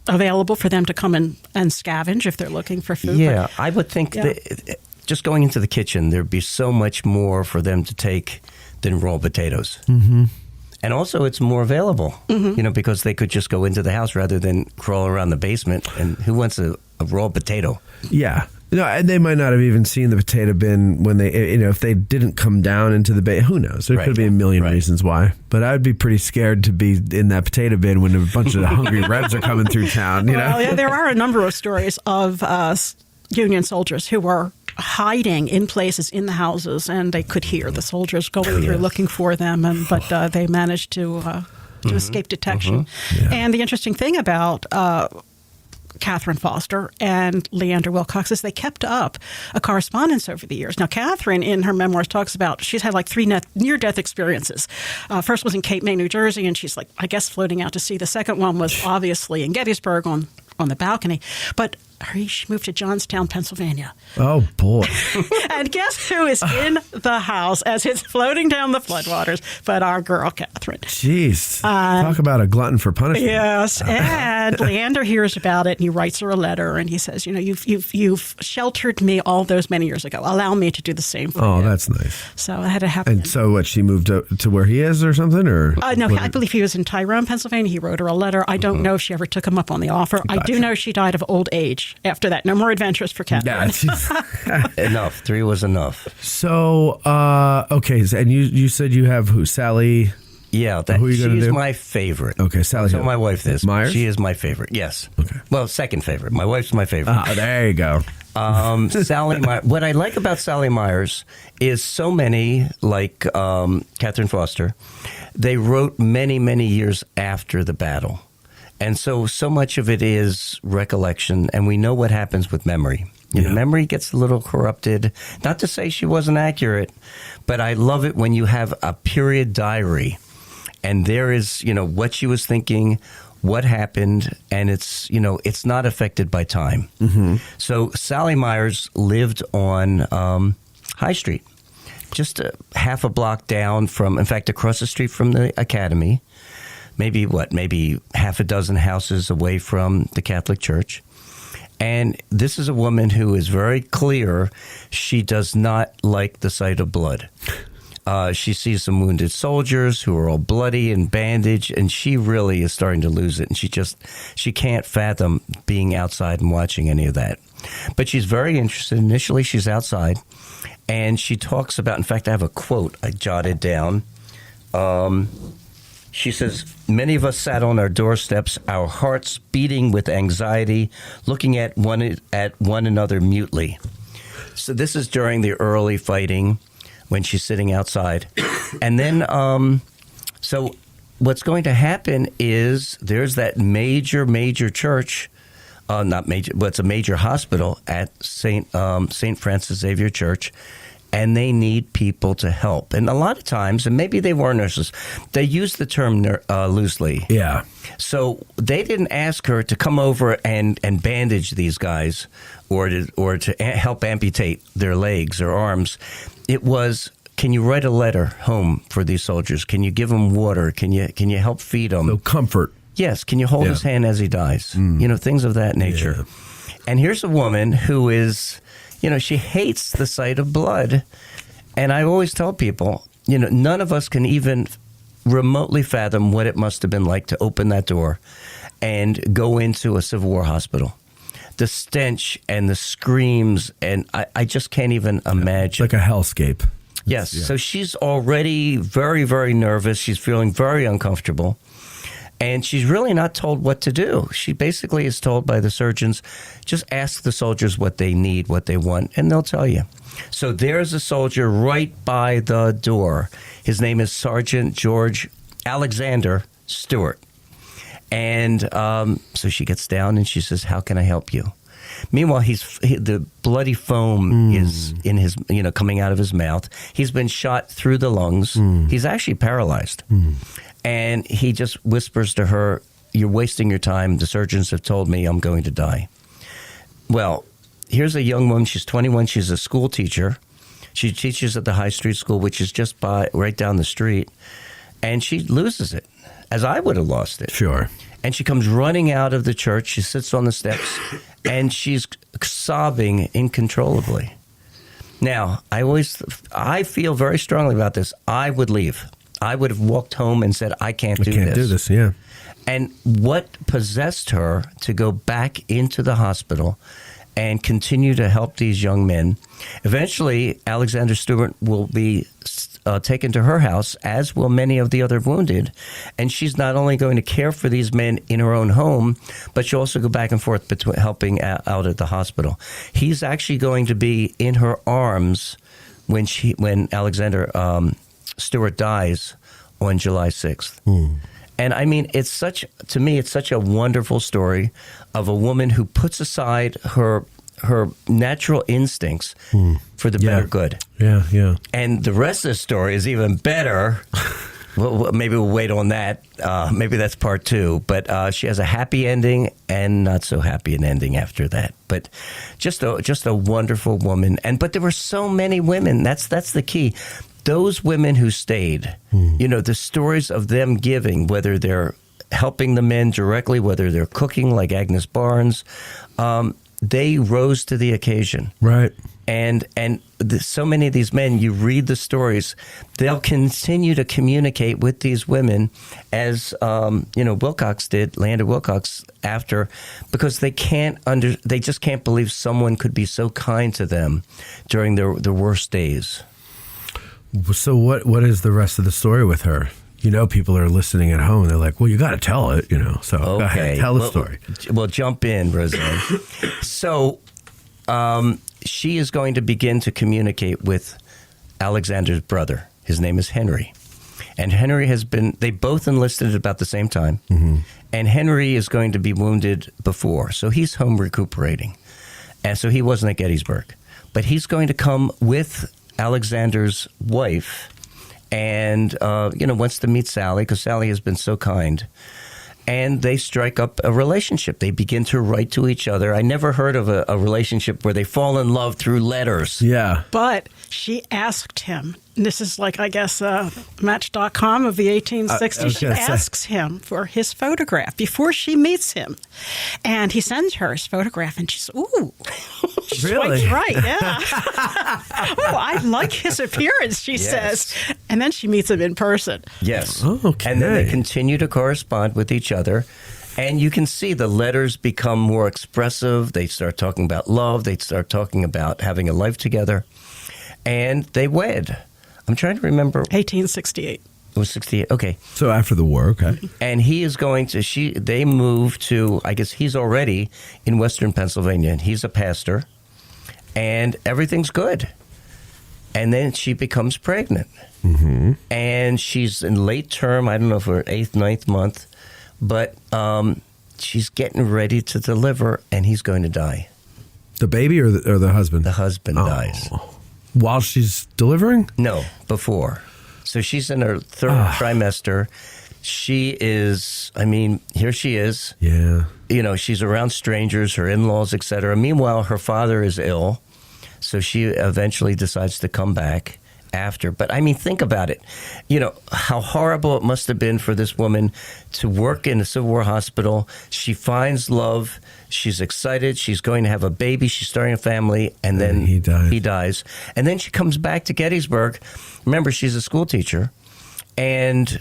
S8: available for them to come and scavenge if they're looking for food.
S7: Yeah, I would think that just going into the kitchen, there'd be so much more for them to take than raw potatoes. Mm-hmm. And also, it's more available, because they could just go into the house rather than crawl around the basement. And who wants a raw potato?
S6: Yeah. And they might not have even seen the potato bin when they, if they didn't come down into the bay. Who knows? There could be a million reasons why. But I'd be pretty scared to be in that potato bin when a bunch of hungry Reds are coming through town.
S8: Well, yeah, there are a number of stories of Union soldiers who were hiding in places in the houses, and they could hear the soldiers going through looking for them, but they managed to escape detection. Mm-hmm. Yeah. And the interesting thing about Catherine Foster and Leander Wilcox is they kept up a correspondence over the years. Now, Catherine, in her memoirs, talks about she's had like 3 near-death experiences. First was in Cape May, New Jersey, and she's like, I guess, floating out to sea. The second one was obviously in Gettysburg on the balcony. But she moved to Johnstown, Pennsylvania.
S6: Oh, boy.
S8: And guess who is in the house as it's floating down the floodwaters but our girl, Catherine.
S6: Jeez. Talk about a glutton for punishment.
S8: Yes. And Leander hears about it, and he writes her a letter, and he says, you've sheltered me all those many years ago. Allow me to do the same for you.
S6: Oh, that's nice.
S8: So it had to happen.
S6: And so what, she moved to where he is or something? Or
S8: no, I believe he was in Tyrone, Pennsylvania. He wrote her a letter. I don't know if she ever took him up on the offer. Gotcha. I do know she died of old age after that. No more adventures for Catherine.
S7: Yeah, enough. 3 was enough.
S6: So, okay. And you said you have who? Sally?
S7: Yeah, she is my favorite.
S6: Okay, Sally.
S7: So my wife is.
S6: Myers?
S7: She is my favorite, yes.
S6: Okay.
S7: Well, second favorite. My wife's my favorite.
S6: Oh, there you go.
S7: Sally Myers. What I like about Sally Myers is so many, like Catherine Foster, they wrote many, many years after the battle. And so much of it is recollection, and we know what happens with memory. Memory gets a little corrupted. Not to say she wasn't accurate, but I love it when you have a period diary, and there is, what she was thinking, what happened, and it's not affected by time. Mm-hmm. So Sally Myers lived on High Street, just half a block down in fact, across the street from the Academy. Maybe half a dozen houses away from the Catholic Church. And this is a woman who is very clear she does not like the sight of blood. She sees some wounded soldiers who are all bloody and bandaged, and she really is starting to lose it. And she can't fathom being outside and watching any of that. But she's very interested. Initially, she's outside, and she talks about, in fact, I have a quote I jotted down. She says, many of us sat on our doorsteps, our hearts beating with anxiety, looking at one another mutely. So this is during the early fighting when she's sitting outside. And then, so what's going to happen is there's that major church, not major, but it's a major hospital at St. Francis Xavier Church, and they need people to help. And a lot of times, and maybe they were nurses, they use the term loosely.
S6: Yeah.
S7: So they didn't ask her to come over and bandage these guys or to help amputate their legs or arms. It was, can you write a letter home for these soldiers? Can you give them water? Can you help feed them?
S6: So comfort.
S7: Yes. Can you hold his hand as he dies? Things of that nature. Yeah. And here's a woman who is, she hates the sight of blood. And I always tell people, none of us can even remotely fathom what it must have been like to open that door and go into a Civil War hospital. The stench and the screams, and I just can't even imagine.
S6: It's like a hellscape.
S7: Yes. Yeah. So she's already very, very nervous. She's feeling very uncomfortable. And she's really not told what to do. She basically is told by the surgeons, just ask the soldiers what they need, what they want, and they'll tell you. So there's a soldier right by the door. His name is Sergeant George Alexander Stewart. And so she gets down and she says, how can I help you? Meanwhile, the bloody foam is in his, coming out of his mouth. He's been shot through the lungs. He's actually paralyzed. And he just whispers to her, you're wasting your time. The surgeons have told me I'm going to die. Well, here's a young woman. She's 21. She's a school teacher. She teaches at the High Street School, which is just right down the street. And she loses it, as I would have lost it. Sure. And she comes running out of the church. She sits on the steps, and she's sobbing uncontrollably. Now, I feel very strongly about this. I would leave. I would have walked home and said, I can't do this.
S6: Yeah.
S7: And what possessed her to go back into the hospital and continue to help these young men? Eventually, Alexander Stewart will be taken to her house, as will many of the other wounded. And she's not only going to care for these men in her own home, but she'll also go back and forth between helping out at the hospital. He's actually going to be in her arms when Alexander Stewart dies on July 6th. And I mean, to me, it's such a wonderful story of a woman who puts aside her natural instincts for the better good.
S6: Yeah.
S7: And the rest of the story is even better. Well, maybe we'll wait on that. Maybe that's part 2. But she has a happy ending and not so happy an ending after that. But just a wonderful woman. But there were so many women. That's the key. Those women who stayed, the stories of them giving, whether they're helping the men directly, whether they're cooking like Agnes Barnes, they rose to the occasion.
S6: Right.
S7: And so many of these men, you read the stories, they'll continue to communicate with these women as, Wilcox did, Landon Wilcox, after, because they just can't believe someone could be so kind to them during their worst days.
S6: So what is the rest of the story with her? People are listening at home. They're like, well, you got to tell it, So
S7: okay.
S6: Go ahead, tell the story.
S7: Well, jump in, Rosanne. So she is going to begin to communicate with Alexander's brother. His name is Henry. And Henry they both enlisted at about the same time. And Henry is going to be wounded before. So he's home recuperating. And so he wasn't at Gettysburg. But he's going to come with Alexander's wife and, wants to meet Sally because Sally has been so kind. And they strike up a relationship. They begin to write to each other. I never heard of a relationship where they fall in love through letters.
S6: Yeah.
S8: But she asked him, and this is like, I guess, Match.com of the 1860s. She asks him for his photograph before she meets him. And he sends her his photograph, and she's, ooh. She
S6: really?
S8: swipes right, yeah. Oh, I like his appearance, she says. And then she meets him in person.
S7: Yes.
S6: Oh, okay.
S7: And then they continue to correspond with each other. And you can see the letters become more expressive. They start talking about love. They start talking about having a life together. And they wed. I'm trying to remember.
S8: 1868.
S7: It was 68. Okay.
S6: So after the war, okay.
S7: And he is going to, they move to, I guess he's already in Western Pennsylvania. And he's a pastor. and everything's good. And then she becomes pregnant. And she's in late term, I don't know if we're 8th, 9th month, but she's getting ready to deliver, and he's going to die.
S6: The baby or the husband?
S7: The husband dies.
S6: While she's delivering?
S7: No, before. So she's in her 3rd trimester. She is, I mean, here she is.
S6: Yeah.
S7: You know, she's around strangers, her in-laws, etc. Meanwhile, her father is ill. So she eventually decides to come back after. But I mean, think about it. You know, how horrible it must have been for this woman to work in a Civil War hospital. She finds love. She's excited. She's going to have a baby. She's starting a family. And then he dies. And then she comes back to Gettysburg. Remember, she's a school teacher. And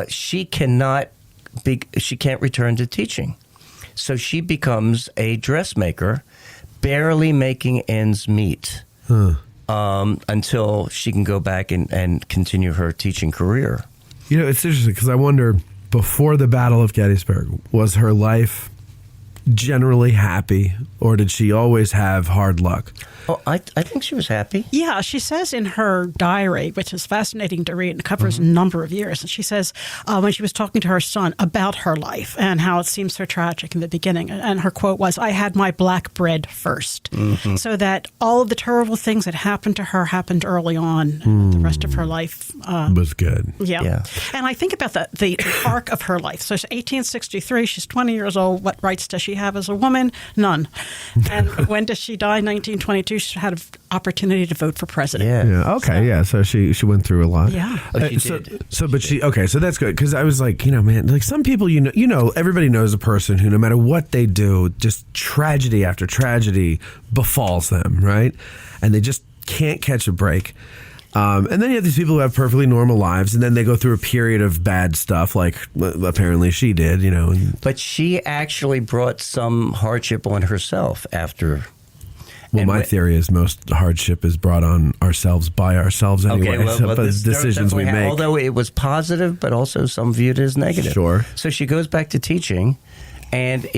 S7: she can't return to teaching. So she becomes a dressmaker, barely making ends meet. Until she can go back and continue her teaching career.
S6: You know, it's interesting because I wonder, before the Battle of Gettysburg, was her life generally happy, or did she always have hard luck?
S7: Oh, I think she was happy.
S8: Yeah, she says in her diary, which is fascinating to read, and it covers a number of years, and she says when she was talking to her son about her life and how it seemed so tragic in the beginning, and her quote was, "I had my black bread first." So that all of the terrible things that happened to her happened early on. The rest of her life
S6: was good.
S8: Yeah. And I think about the arc of her life. So it's 1863, she's 20 years old. What rights does she have as a woman? None. And when does she die? 1922. She had an opportunity to vote for president.
S6: Yeah. Okay. Yeah. So she went through a lot.
S8: Yeah.
S7: She did.
S6: So that's good, because I was like, man, like some people, everybody knows a person who, no matter what they do, just tragedy after tragedy befalls them, right? And they just can't catch a break. And then you have these people who have perfectly normal lives, and then they go through a period of bad stuff, like apparently she did,
S7: But she actually brought some hardship on herself after.
S6: Well, my theory is most hardship is brought on ourselves by ourselves anyway.
S7: Okay, well,
S6: decisions we make.
S7: Although it was positive, but also some viewed it as negative.
S6: Sure.
S7: So she goes back to teaching, and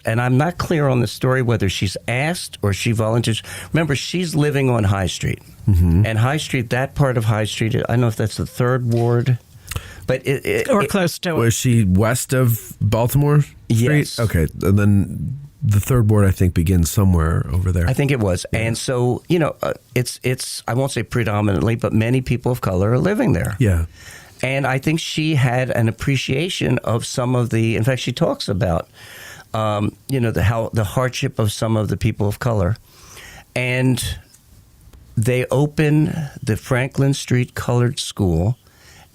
S7: I'm not clear on the story whether she's asked or she volunteers. Remember, she's living on High Street. And High Street, that part of High Street, I don't know if that's the 3rd Ward. But
S8: or close to it.
S6: Was she west of Baltimore Street?
S7: Yes.
S6: Okay, and then the 3rd Ward, I think, begins somewhere over there.
S7: I think it was. Yeah. And so, it's I won't say predominantly, but many people of color are living there.
S6: Yeah.
S7: And I think she had an appreciation of some of in fact, she talks about, the hardship of some of the people of color. And they open the Franklin Street Colored School,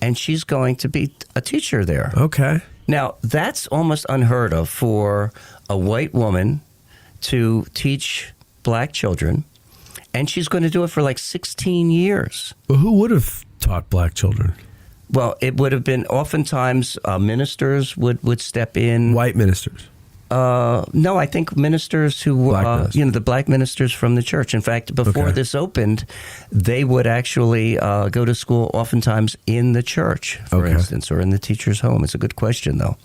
S7: and she's going to be a teacher there.
S6: Okay.
S7: Now, that's almost unheard of for a white woman to teach black children, and she's going to do it for like 16 years.
S6: Well, who would have taught black children?
S7: Well, it would have been oftentimes ministers would step in.
S6: White ministers?
S7: No, I think ministers who, the black ministers from the church. In fact, before this opened, they would actually go to school oftentimes in the church, for instance, or in the teacher's home. It's a good question, though.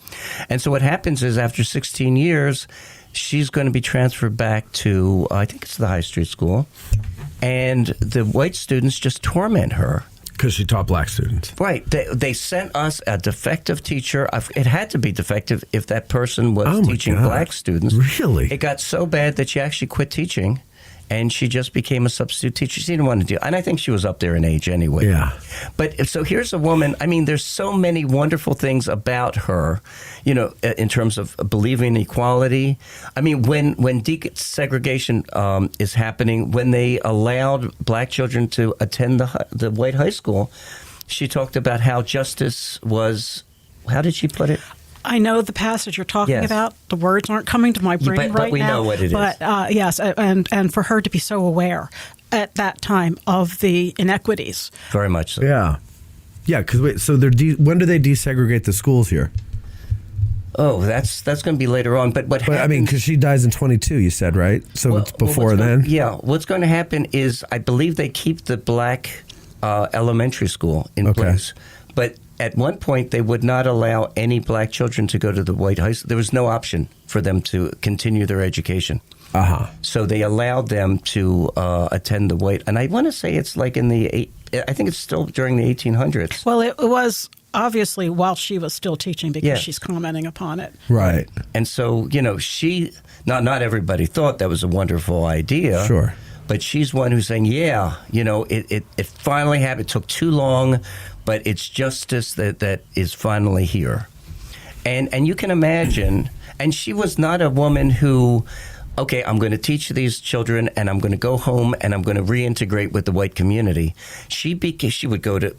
S7: And so what happens is after 16 years, she's going to be transferred back to, I think it's the High Street School, and the white students just torment her.
S6: Because she taught black students.
S7: Right. They sent us a defective teacher. It had to be defective if that person was teaching black students.
S6: Really?
S7: It got so bad that she actually quit teaching, and she just became a substitute teacher. She didn't want to do it. And I think she was up there in age anyway.
S6: Yeah.
S7: But so here's a woman. I mean, there's so many wonderful things about her, in terms of believing in equality. I mean, when desegregation is happening, when they allowed black children to attend the white high school, she talked about how justice was, how did she put it?
S8: I know the passage you're talking about. The words aren't coming to my brain right now.
S7: But we know what it is.
S8: But yes, and for her to be so aware at that time of the inequities.
S7: Very much so.
S6: Yeah. Yeah, because so when do they desegregate the schools here?
S7: Oh, that's going to be later on. But
S6: I mean, because she dies in 22, you said, right? So it's before then?
S7: What's going to happen is I believe they keep the black elementary school in place. But at one point, they would not allow any black children to go to the white high school. There was no option for them to continue their education. So they allowed them to attend the white. And I want to say it's like I think it's still during the 1800s.
S8: Well, it was obviously while she was still teaching because she's commenting upon it.
S6: Right.
S7: And so, not everybody thought that was a wonderful idea.
S6: Sure.
S7: But she's one who's saying, it finally happened. It took too long, but it's justice that is finally here. And you can imagine, and she was not a woman who, okay, I'm going to teach these children and I'm going to go home and I'm going to reintegrate with the white community. She would go to,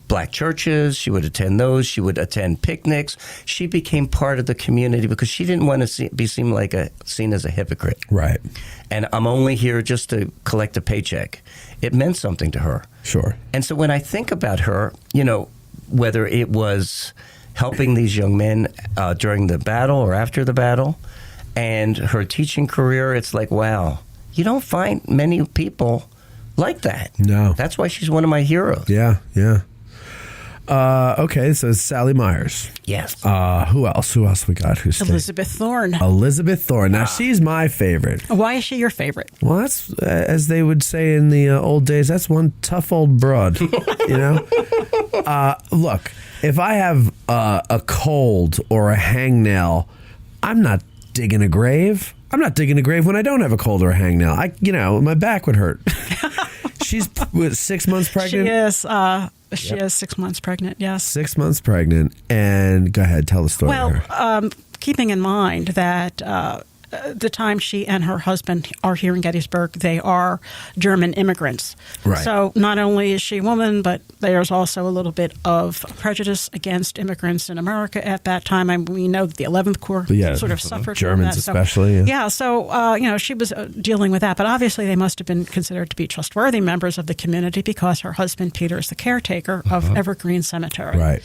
S7: black churches. She would attend those. She would attend picnics. She became part of the community because she didn't want to be seen as a hypocrite.
S6: Right.
S7: And I'm only here just to collect a paycheck. It meant something to her.
S6: Sure.
S7: And so when I think about her, whether it was helping these young men during the battle or after the battle, and her teaching career, it's like, wow, you don't find many people like that.
S6: No.
S7: That's why she's one of my heroes.
S6: Yeah, yeah. Okay, so it's Sally Myers.
S7: Yes.
S6: Who else? Who else we got? Who's
S8: Elizabeth Thorne.
S6: Elizabeth Thorne. Now, she's my favorite.
S8: Why is she your favorite?
S6: Well, that's, as they would say in the old days, that's one tough old broad, Look, if I have a cold or a hangnail, I'm not digging a grave. I'm not digging a grave when I don't have a cold or a hangnail. My back would hurt. She's 6 months pregnant?
S8: She is 6 months pregnant, yes.
S6: 6 months pregnant. And go ahead, tell the story.
S8: Well, keeping in mind that the time she and her husband are here in Gettysburg, they are German immigrants.
S6: Right.
S8: So not only is she a woman, but there's also a little bit of prejudice against immigrants in America at that time. And we know that the 11th Corps sort of suffered
S6: Germans
S8: from that.
S6: especially.
S8: So she was dealing with that. But obviously they must have been considered to be trustworthy members of the community because her husband, Peter, is the caretaker of Evergreen Cemetery.
S6: Right.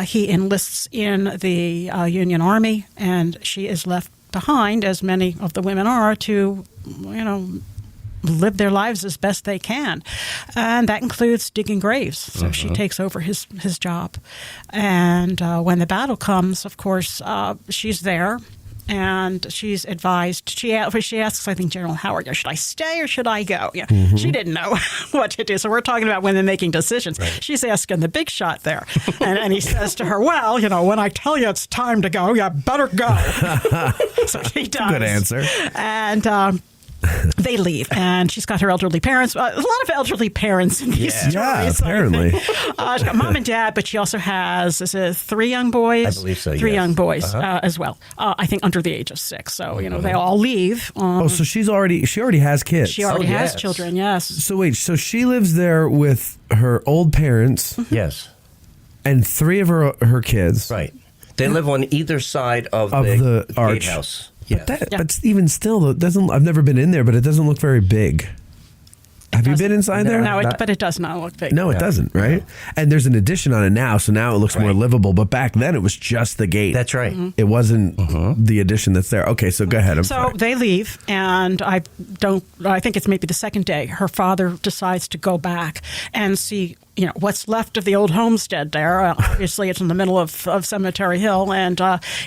S8: He enlists in the Union Army, and she is left behind, as many of the women are, to, live their lives as best they can. And that includes digging graves. So she takes over his job. And when the battle comes, of course, she's there. And she's advised, she asks, I think, General Howard, should I stay or should I go? She didn't know what to do. So we're talking about women making decisions. Right. She's asking the big shot there. and he says to her, well, when I tell you it's time to go, you better go. So she does.
S6: Good answer.
S8: And they leave, and she's got her elderly parents. A lot of elderly parents in these stories.
S6: Yeah, apparently.
S8: She's got mom and dad, but she also has 3 young boys.
S7: I believe so,
S8: 3 young boys as well. I think under the age of 6. So, they all leave.
S6: So she already has kids.
S8: She already has children, yes.
S6: So wait, so she lives there with her old parents.
S7: Yes.
S6: And 3 of her kids.
S7: Right. They live on either side of the
S6: arch.
S7: gatehouse.
S6: But even still, I've never been in there, but it doesn't look very big. Have you been inside there?
S8: No, but it does not look big.
S6: No, it doesn't, right? No. And there's an addition on it now, so now it looks more livable. But back then, it was just the gate.
S7: That's right.
S6: It wasn't the addition that's there. Okay, so go ahead.
S8: So they leave, and I think it's maybe the second day, her father decides to go back and see what's left of the old homestead there. Obviously, it's in the middle of Cemetery Hill, and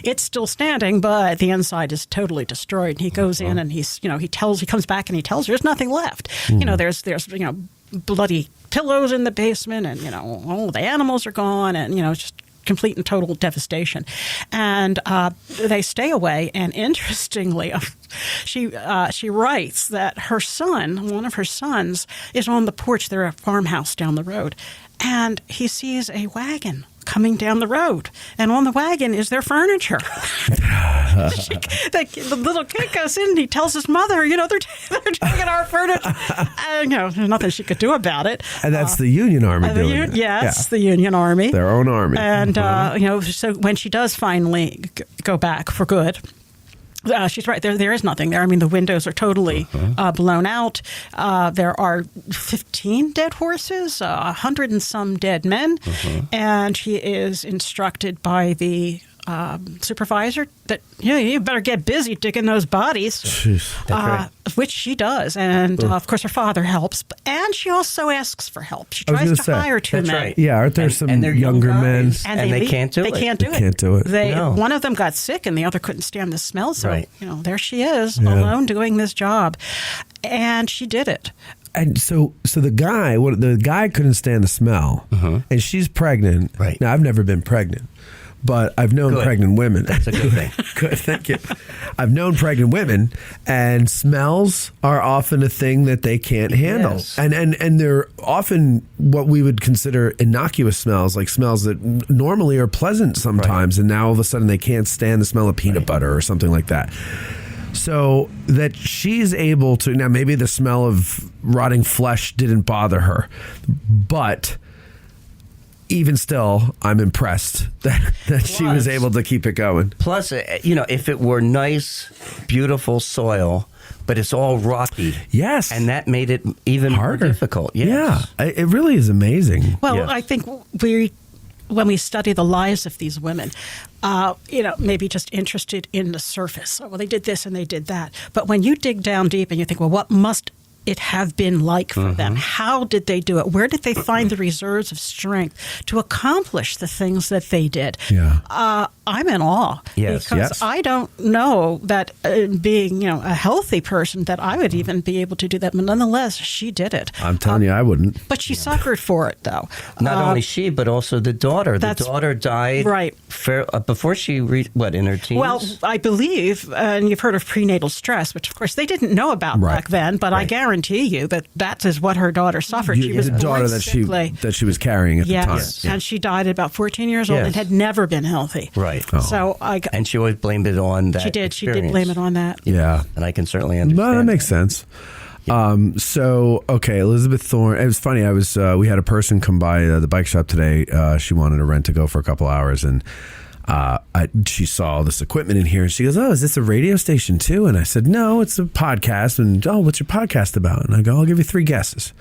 S8: it's still standing, but the inside is totally destroyed. And he goes in, and he comes back, and he tells her there's nothing left. There's bloody pillows in the basement, and all the animals are gone, and just complete and total devastation. And they stay away. And interestingly, she writes that one of her sons, is on the porch. They're at a farmhouse down the road, and he sees a wagon coming down the road, and on the wagon is their furniture. The little kid goes in, and he tells his mother, they're taking our furniture. And, there's nothing she could do about it.
S6: And that's the Union Army doing it.
S8: Yes, the Union Army.
S6: Their own army.
S8: And, so when she does finally go back for good, she's right. There is nothing there. I mean, the windows are totally blown out. There are 15 dead horses, 100 and some dead men. And she is instructed by the supervisor that, you better get busy digging those bodies.
S6: Jeez.
S7: Right.
S8: Which she does. And, of course, her father helps. And she also asks for help. She tries to hire two
S7: That's
S8: men.
S7: right.
S6: Yeah, aren't there some
S7: they're
S6: younger
S7: young
S6: men?
S7: guys, and they can't do it.
S8: They can't do it.
S6: Can't do it.
S7: No.
S8: One of them got sick, and the other couldn't stand the smell. So,
S7: Right.
S8: there she is, alone doing this job. And she did it.
S6: And so the guy couldn't stand the smell, and she's pregnant.
S7: Right.
S6: Now, I've never been pregnant, but I've known
S7: Good.
S6: pregnant women.
S7: That's a good thing.
S6: Good, thank you. I've known pregnant women, and smells are often a thing that they can't handle.
S7: Yes.
S6: And they're often what we would consider innocuous smells, like smells that normally are pleasant sometimes, and now all of a sudden they can't stand the smell of peanut butter or something like that. So that she's able to, now maybe the smell of rotting flesh didn't bother her, but even still, I'm impressed that she was able to keep it going.
S7: Plus, if it were nice, beautiful soil, but it's all rocky.
S6: Yes.
S7: And that made it even
S6: Harder.
S7: more difficult. Yes.
S6: Yeah, it really is amazing.
S8: Well,
S7: Yes.
S8: I think when we study the lives of these women, maybe just interested in the surface. Well, they did this and they did that. But when you dig down deep and you think, well, what must it have been like for them? How did they do it? Where did they find the reserves of strength to accomplish the things that they did?
S6: Yeah.
S8: I'm in awe.
S7: Yes.
S8: Because
S6: Yes.
S8: I don't know that being, a healthy person that I would even be able to do that. But nonetheless, she did it.
S6: I'm telling you, I wouldn't.
S8: But she suffered for it, though.
S7: Not only she, but also the daughter. The
S8: That's
S7: daughter died
S8: right.
S7: Before she in her teens?
S8: Well, I believe, and you've heard of prenatal stress, which of course they didn't know about
S6: Right.
S8: back then, but I guarantee you that is what her daughter suffered. She was
S6: the daughter
S8: born
S6: that
S8: sickly.
S6: she was carrying at
S8: Yes,
S6: the time.
S8: and she died at about 14 years old
S7: Yes.
S8: and had never been healthy.
S7: Right.
S8: So
S7: And she always blamed it on that.
S8: she did
S7: experience.
S8: blame it on that.
S6: Yeah.
S7: And I can certainly understand.
S6: Well, that makes sense. Okay, Elizabeth Thorne. It was funny. We had a person come by the bike shop today. She wanted to rent to go for a couple hours, and she saw this equipment in here, and she goes, "Oh, is this a radio station too?" And I said, "No, it's a podcast." And what's your podcast about? And I go, "I'll give you 3 guesses."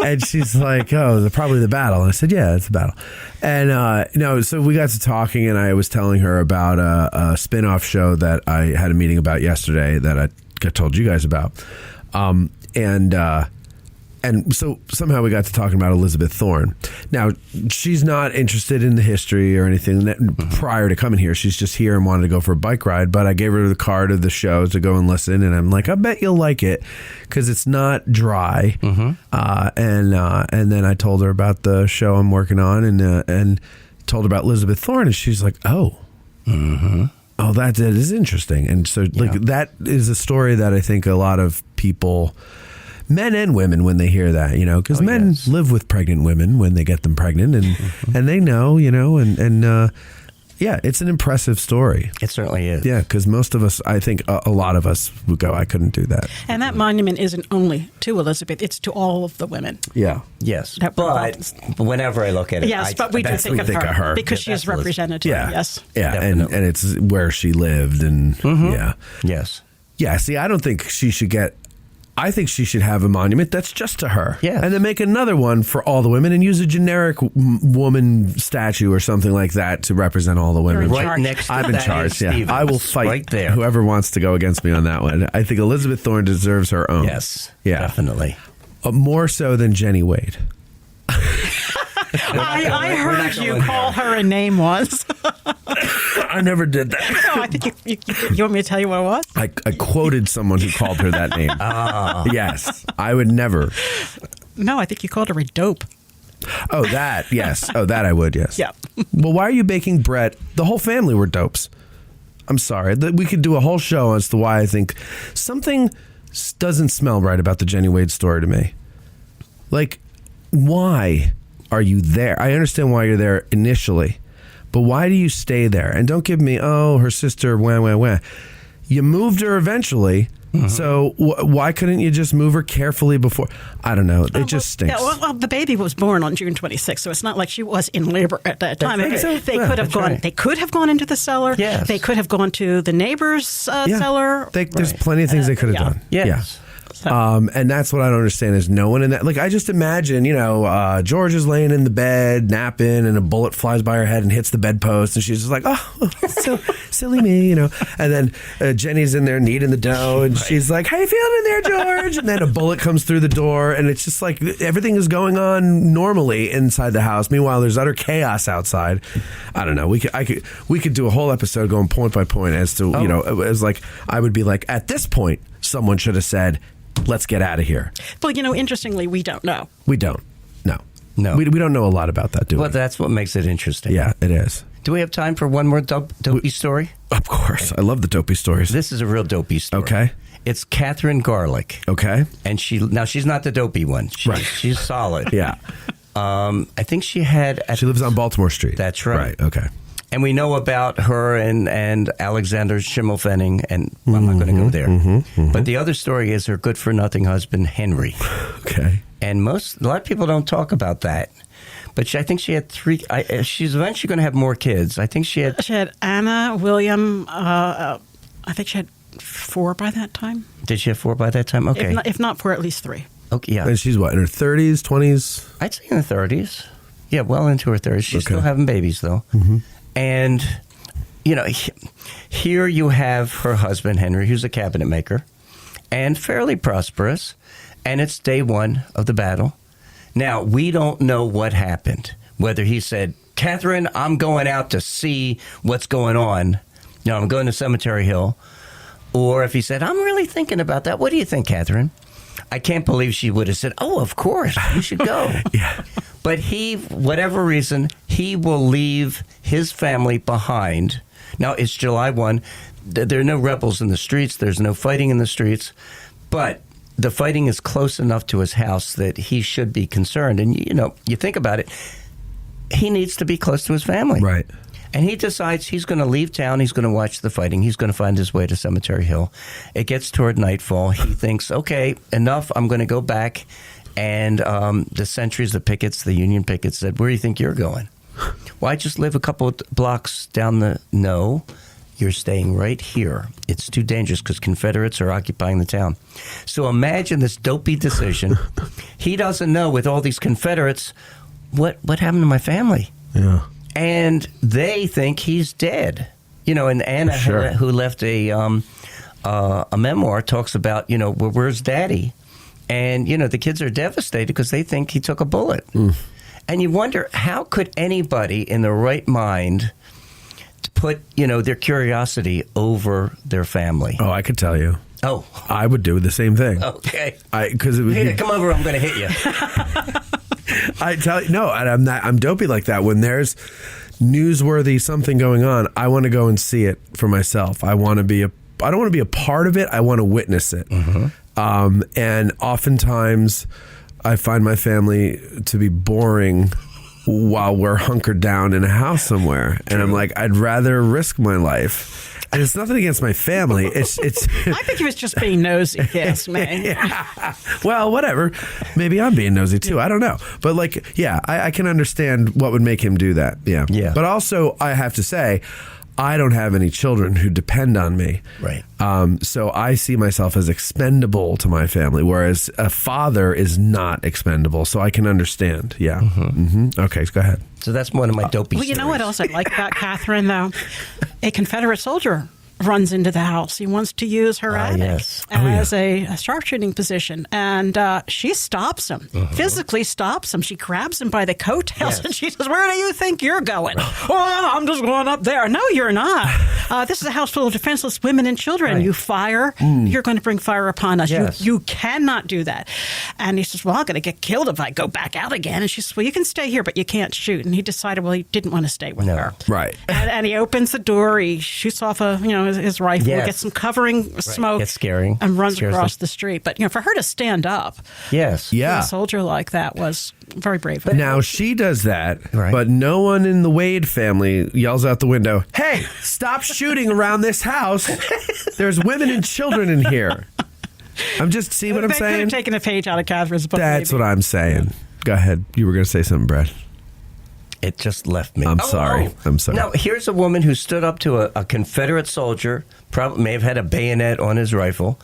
S6: And she's like, "Oh, probably the battle." And I said, "Yeah, it's a battle." And so we got to talking, and I was telling her about a spin-off show that I had a meeting about yesterday that I told you guys about, and so somehow we got to talking about Elizabeth Thorne. Now, she's not interested in the history or anything prior to coming here. She's just here and wanted to go for a bike ride. But I gave her the card of the show to go and listen. And I'm like, I bet you'll like it because it's not dry. And then I told her about the show I'm working on and told her about Elizabeth Thorne. And she's like, oh, that is interesting. And so that is a story that I think a lot of people, men and women, when they hear that, because men live with pregnant women when they get them pregnant, and they know, it's an impressive story.
S7: It certainly is.
S6: Yeah, because most of us, I think a lot of us would go, I couldn't do that.
S8: And that monument isn't only to Elizabeth; it's to all of the women.
S6: Yeah.
S7: Yes.
S8: That were
S7: But whenever I look at it,
S8: Yes, but we do think of her because she is
S7: That's Liz.
S8: representative.
S6: Yeah.
S8: Yes.
S6: Yeah, and
S7: Definitely.
S6: it's where she lived, and
S7: Yes.
S6: Yeah, see, I don't think she should get... I think she should have a monument that's just to her.
S7: Yes.
S6: And then make another one for all the women and use a generic woman statue or something like that to represent all the women.
S8: You're in
S7: Right next to
S6: I'm in
S7: Thaddeus
S6: charge, yeah.
S7: Stevens,
S6: I will fight
S7: right there.
S6: whoever wants to go against me on that one. I think Elizabeth Thorne deserves her own.
S7: Yes.
S6: Yeah.
S7: Definitely.
S6: More so than Jenny Wade.
S8: I heard you call her a name once.
S6: I never did that.
S8: No, I think you want me to tell you what it was?
S6: I quoted someone who called her that name. Yes. I would never.
S8: No, I think you called her a dope.
S6: Oh, that. Yes. Oh, that I would, yes.
S8: Yeah.
S6: Well, why are you baking bread? The whole family were dopes. I'm sorry. We could do a whole show as to why I think something doesn't smell right about the Jenny Wade story to me. Like, why are you there? I understand why you're there initially, but why do you stay there? And don't give me, her sister, wah. You moved her eventually, so why couldn't you just move her carefully before? I don't know. It just stinks.
S8: Yeah, well, the baby was born on June 26th, so it's not like she was in labor at that time.
S7: right.
S8: They could have gone.
S7: right.
S8: They could have gone into the cellar.
S7: Yes.
S8: They could have gone to the neighbor's cellar.
S6: There's plenty of things they could have done.
S7: Yes.
S8: So.
S6: And that's what I don't understand is no one in that. Like, I just imagine, George is laying in the bed, napping, and a bullet flies by her head and hits the bedpost. And she's just like, oh, so silly me, And then Jenny's in there kneading the dough. And she's like, how you feeling in there, George? And then a bullet comes through the door. And it's just like everything is going on normally inside the house. Meanwhile, there's utter chaos outside. I don't know. We could do a whole episode going point by point as to, as like, I would be like, at this point, someone should have said, let's get out of here.
S8: Well, interestingly, we don't know.
S6: We don't. No.
S7: No.
S6: We don't know a lot about that, do we?
S7: Well, that's what makes it interesting.
S6: Yeah, it is.
S7: Do we have time for one more dopey story?
S6: Of course. I love the dopey stories.
S7: This is a real dopey story.
S6: Okay.
S7: It's Catherine Garlick.
S6: Okay.
S7: And she's not the dopey one. She's solid.
S6: Yeah.
S7: I think she had...
S6: She lives on Baltimore Street.
S7: That's right.
S6: Right, okay.
S7: And we know about her and Alexander Schimmelfennig, and I'm not going to go there. But the other story is her good-for-nothing husband, Henry.
S6: Okay.
S7: And a lot of people don't talk about that. But I think she had three. She's eventually going to have more kids. I think she had
S8: Anna, William. I think she had 4 by that time.
S7: Did she have 4 by that time? Okay.
S8: If not 4, at least 3.
S7: Okay, yeah.
S6: And she's what, in her 30s, 20s?
S7: I'd say in the 30s. Yeah, well into her 30s. She's still having babies, though.
S6: Mm-hmm.
S7: And, here you have her husband, Henry, who's a cabinet maker, and fairly prosperous. And it's day 1 of the battle. Now, we don't know what happened. Whether he said, Catherine, I'm going out to see what's going on. I'm going to Cemetery Hill. Or if he said, I'm really thinking about that. What do you think, Catherine? I can't believe she would have said, oh, of course, you should go.
S6: Yeah.
S7: But whatever reason, he will leave his family behind. Now, it's July 1. There are no rebels in the streets. There's no fighting in the streets. But the fighting is close enough to his house that he should be concerned. And, you think about it, he needs to be close to his family.
S6: Right.
S7: And he decides he's going to leave town. He's going to watch the fighting. He's going to find his way to Cemetery Hill. It gets toward nightfall. He thinks, okay, enough. I'm going to go back. And the sentries, the pickets, the Union pickets said, where do you think you're going? Well, I just live a couple of blocks down No, you're staying right here. It's too dangerous because Confederates are occupying the town. So imagine this dopey decision. He doesn't know, with all these Confederates, what happened to my family?
S6: Yeah.
S7: And they think he's dead. And Anna, who left a memoir, talks about, where's Daddy? And, the kids are devastated because they think he took a bullet. And you wonder, how could anybody in their right mind put, their curiosity over their family?
S6: Oh, I could tell you.
S7: Oh.
S6: I would do the same thing.
S7: Okay.
S6: Because it would
S7: Hey, come over, I'm going to hit you.
S6: I tell you, no, and I'm dopey like that. When there's newsworthy something going on, I want to go and see it for myself. I don't want to be a part of it. I want to witness it. And oftentimes I find my family to be boring while we're hunkered down in a house somewhere. And I'm like, I'd rather risk my life. And it's nothing against my family. It's.
S8: I think he was just being nosy, yes, man.
S6: Yeah. Well, whatever. Maybe I'm being nosy too. I don't know. But I can understand what would make him do that. Yeah.
S7: Yeah.
S6: But also, I have to say, I don't have any children who depend on me.
S7: Right.
S6: So I see myself as expendable to my family, whereas a father is not expendable. So I can understand. Yeah. Okay, go ahead.
S7: So that's one of my dopey
S8: Well, you know what
S7: stories.
S8: else I like about Catherine, though? A Confederate soldier runs into the house. He wants to use her attic as a sharpshooting position. And she stops him, physically stops him. She grabs him by the coattails and she says, where do you think you're going? Oh, I'm just going up there. No, you're not. This is a house full of defenseless women and children.
S7: Right.
S8: You fire, you're going to bring fire upon us.
S7: Yes.
S8: You cannot do that. And he says, well, I'm going to get killed if I go back out again. And she says, well, you can stay here, but you can't shoot. And he decided, well, he didn't want to stay with her.
S6: Right.
S8: And he opens the door. He shoots off his rifle, gets some covering smoke,
S7: Gets scaring.
S8: and runs
S7: Scares
S8: across
S7: them.
S8: the street. But for her to stand up,
S7: Yes.
S6: Yeah.
S8: to a soldier like that was very brave.
S6: Now she does that,
S7: Right.
S6: but no one in the Wade family yells out the window, "Hey, stop shooting around this house! There's women and children in here." I'm just see what I'm
S8: they could
S6: saying.
S8: have taken a page out of Catherine's book.
S6: That's
S8: maybe.
S6: what I'm saying. Go ahead. You were going to say something, Brad.
S7: It just left me.
S6: I'm sorry. I'm sorry.
S7: Now, here's a woman who stood up to a Confederate soldier, probably may have had a bayonet on his rifle,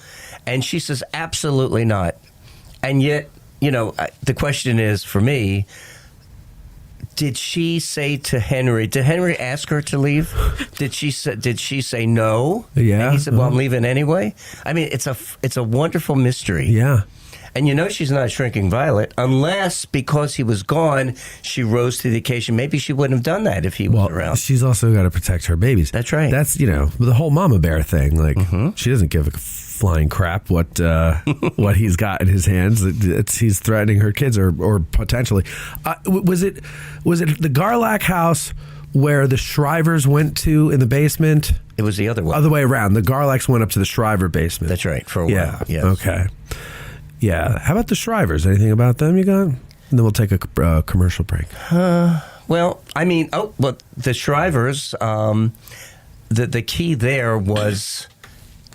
S7: And she says, absolutely not. And yet, the question is for me, did she say to Henry, did Henry ask her to leave? Did she say no?
S6: Yeah.
S7: And he said, well, I'm leaving anyway. I mean, it's a wonderful mystery.
S6: Yeah.
S7: And she's not a shrinking violet, unless because he was gone, she rose to the occasion. Maybe she wouldn't have done that if he was around.
S6: She's also got to protect her babies.
S7: That's right.
S6: That's, the whole mama bear thing. Like, she doesn't give a flying crap what he's got in his hands. He's threatening her kids or potentially. Was it the Garlack house where the Shrivers went to in the basement?
S7: It was the other one.
S6: Other way around. The Garlacks went up to the Shriver basement.
S7: That's right, for a while.
S6: Yeah.
S7: Yes.
S6: Okay. Yeah. How about the Shrivers? Anything about them you got? And then we'll take a commercial break.
S7: Well, the Shrivers, the key there was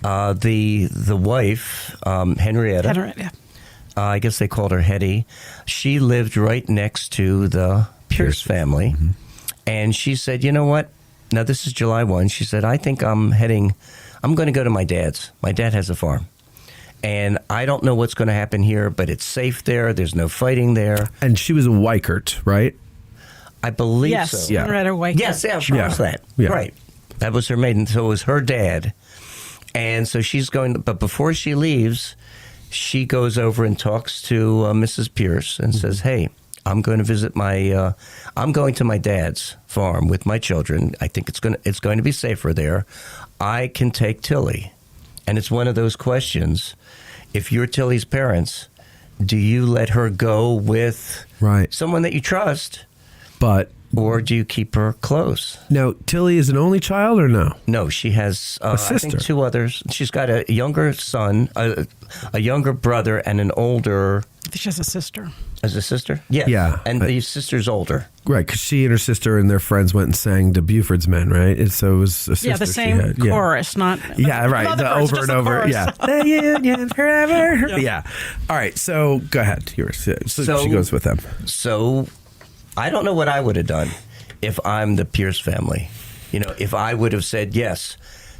S7: the wife, Henrietta. I guess they called her Hetty. She lived right next to the Pierce family. Mm-hmm. And she said, you know what? Now, this is July 1. She said, I think I'm going to go to my dad's. My dad has a farm. And I don't know what's going to happen here, but it's safe there. There's no fighting there.
S6: And she was a Weikert, right?
S7: I believe
S8: yes,
S7: so.
S8: Yeah. Henrietta Weikert.
S7: Yes, that.
S6: Yeah.
S7: Right. That was her maiden. So it was her dad. And so she's going, but before she leaves, she goes over and talks to Mrs. Pierce and says, hey, I'm going to visit I'm going to my dad's farm with my children. I think it's going to be safer there. I can take Tilly. And it's one of those questions. If you're Tilly's parents, do you let her go with someone that you trust? Or do you keep her close?
S6: Now, Tilly is an only child or no?
S7: No, she has
S6: a sister.
S7: I think 2 others. She's got a younger son, a younger brother, and an older...
S8: I think she has a sister.
S7: As a sister? Yes.
S6: Yeah.
S7: And the sister's older.
S6: Right, because she and her sister and their friends went and sang to Buford's Men, right? And so it was a sister.
S8: Yeah, the same chorus, not...
S6: Yeah, right, the over and over.
S8: Chorus.
S6: Yeah. The Union forever. Yeah. All right, so go ahead. So she goes with them.
S7: So I don't know what I would have done if I'm the Pierce family. If I would have said, yes,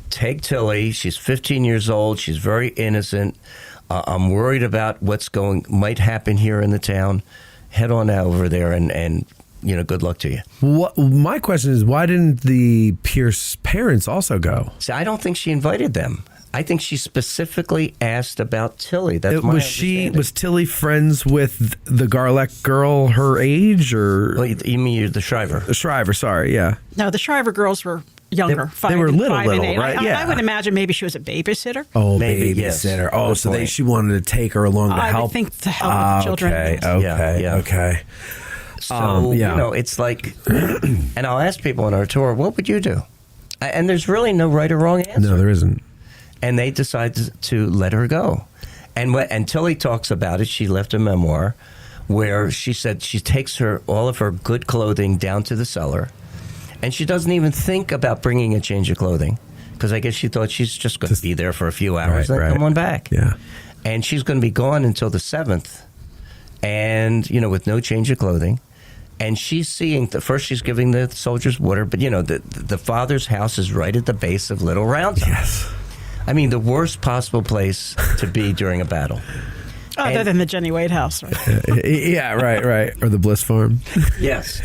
S7: take Tilly. She's 15 years old. She's very innocent. I'm worried about might happen here in the town. Head on over there and good luck to you.
S6: My question is, why didn't the Pierce parents also go?
S7: See, I don't think she invited them. I think she specifically asked about Tilly. That's my understanding.
S6: Was Tilly friends with the Garlack girl her age, or?
S7: Well, you mean the Shriver?
S6: The Shriver, sorry, yeah.
S8: No, the Shriver girls were younger.
S6: They were little, right?
S8: I would imagine maybe she was a babysitter.
S6: Oh,
S7: maybe,
S6: babysitter.
S7: Yes.
S6: Oh, so she wanted to take her along to help.
S8: I would think to help with children.
S6: Okay.
S7: So, it's like, and I'll ask people on our tour, what would you do? And there's really no right or wrong answer.
S6: No, there isn't.
S7: And they decided to let her go. And Tilly talks about it. She left a memoir where she said she takes all of her good clothing down to the cellar, and she doesn't even think about bringing a change of clothing, because I guess she thought she's just going to be there for a few hours and then come on back.
S6: Yeah.
S7: And she's going to be gone until the 7th, and, with no change of clothing. And she's seeing, first she's giving the soldiers water, but, the father's house is right at the base of Little Round Top.
S6: Yes.
S7: I mean, the worst possible place to be during a battle.
S8: Other than the Jenny Wade house, right?
S6: Yeah, right. Or the Bliss Farm.
S7: Yes.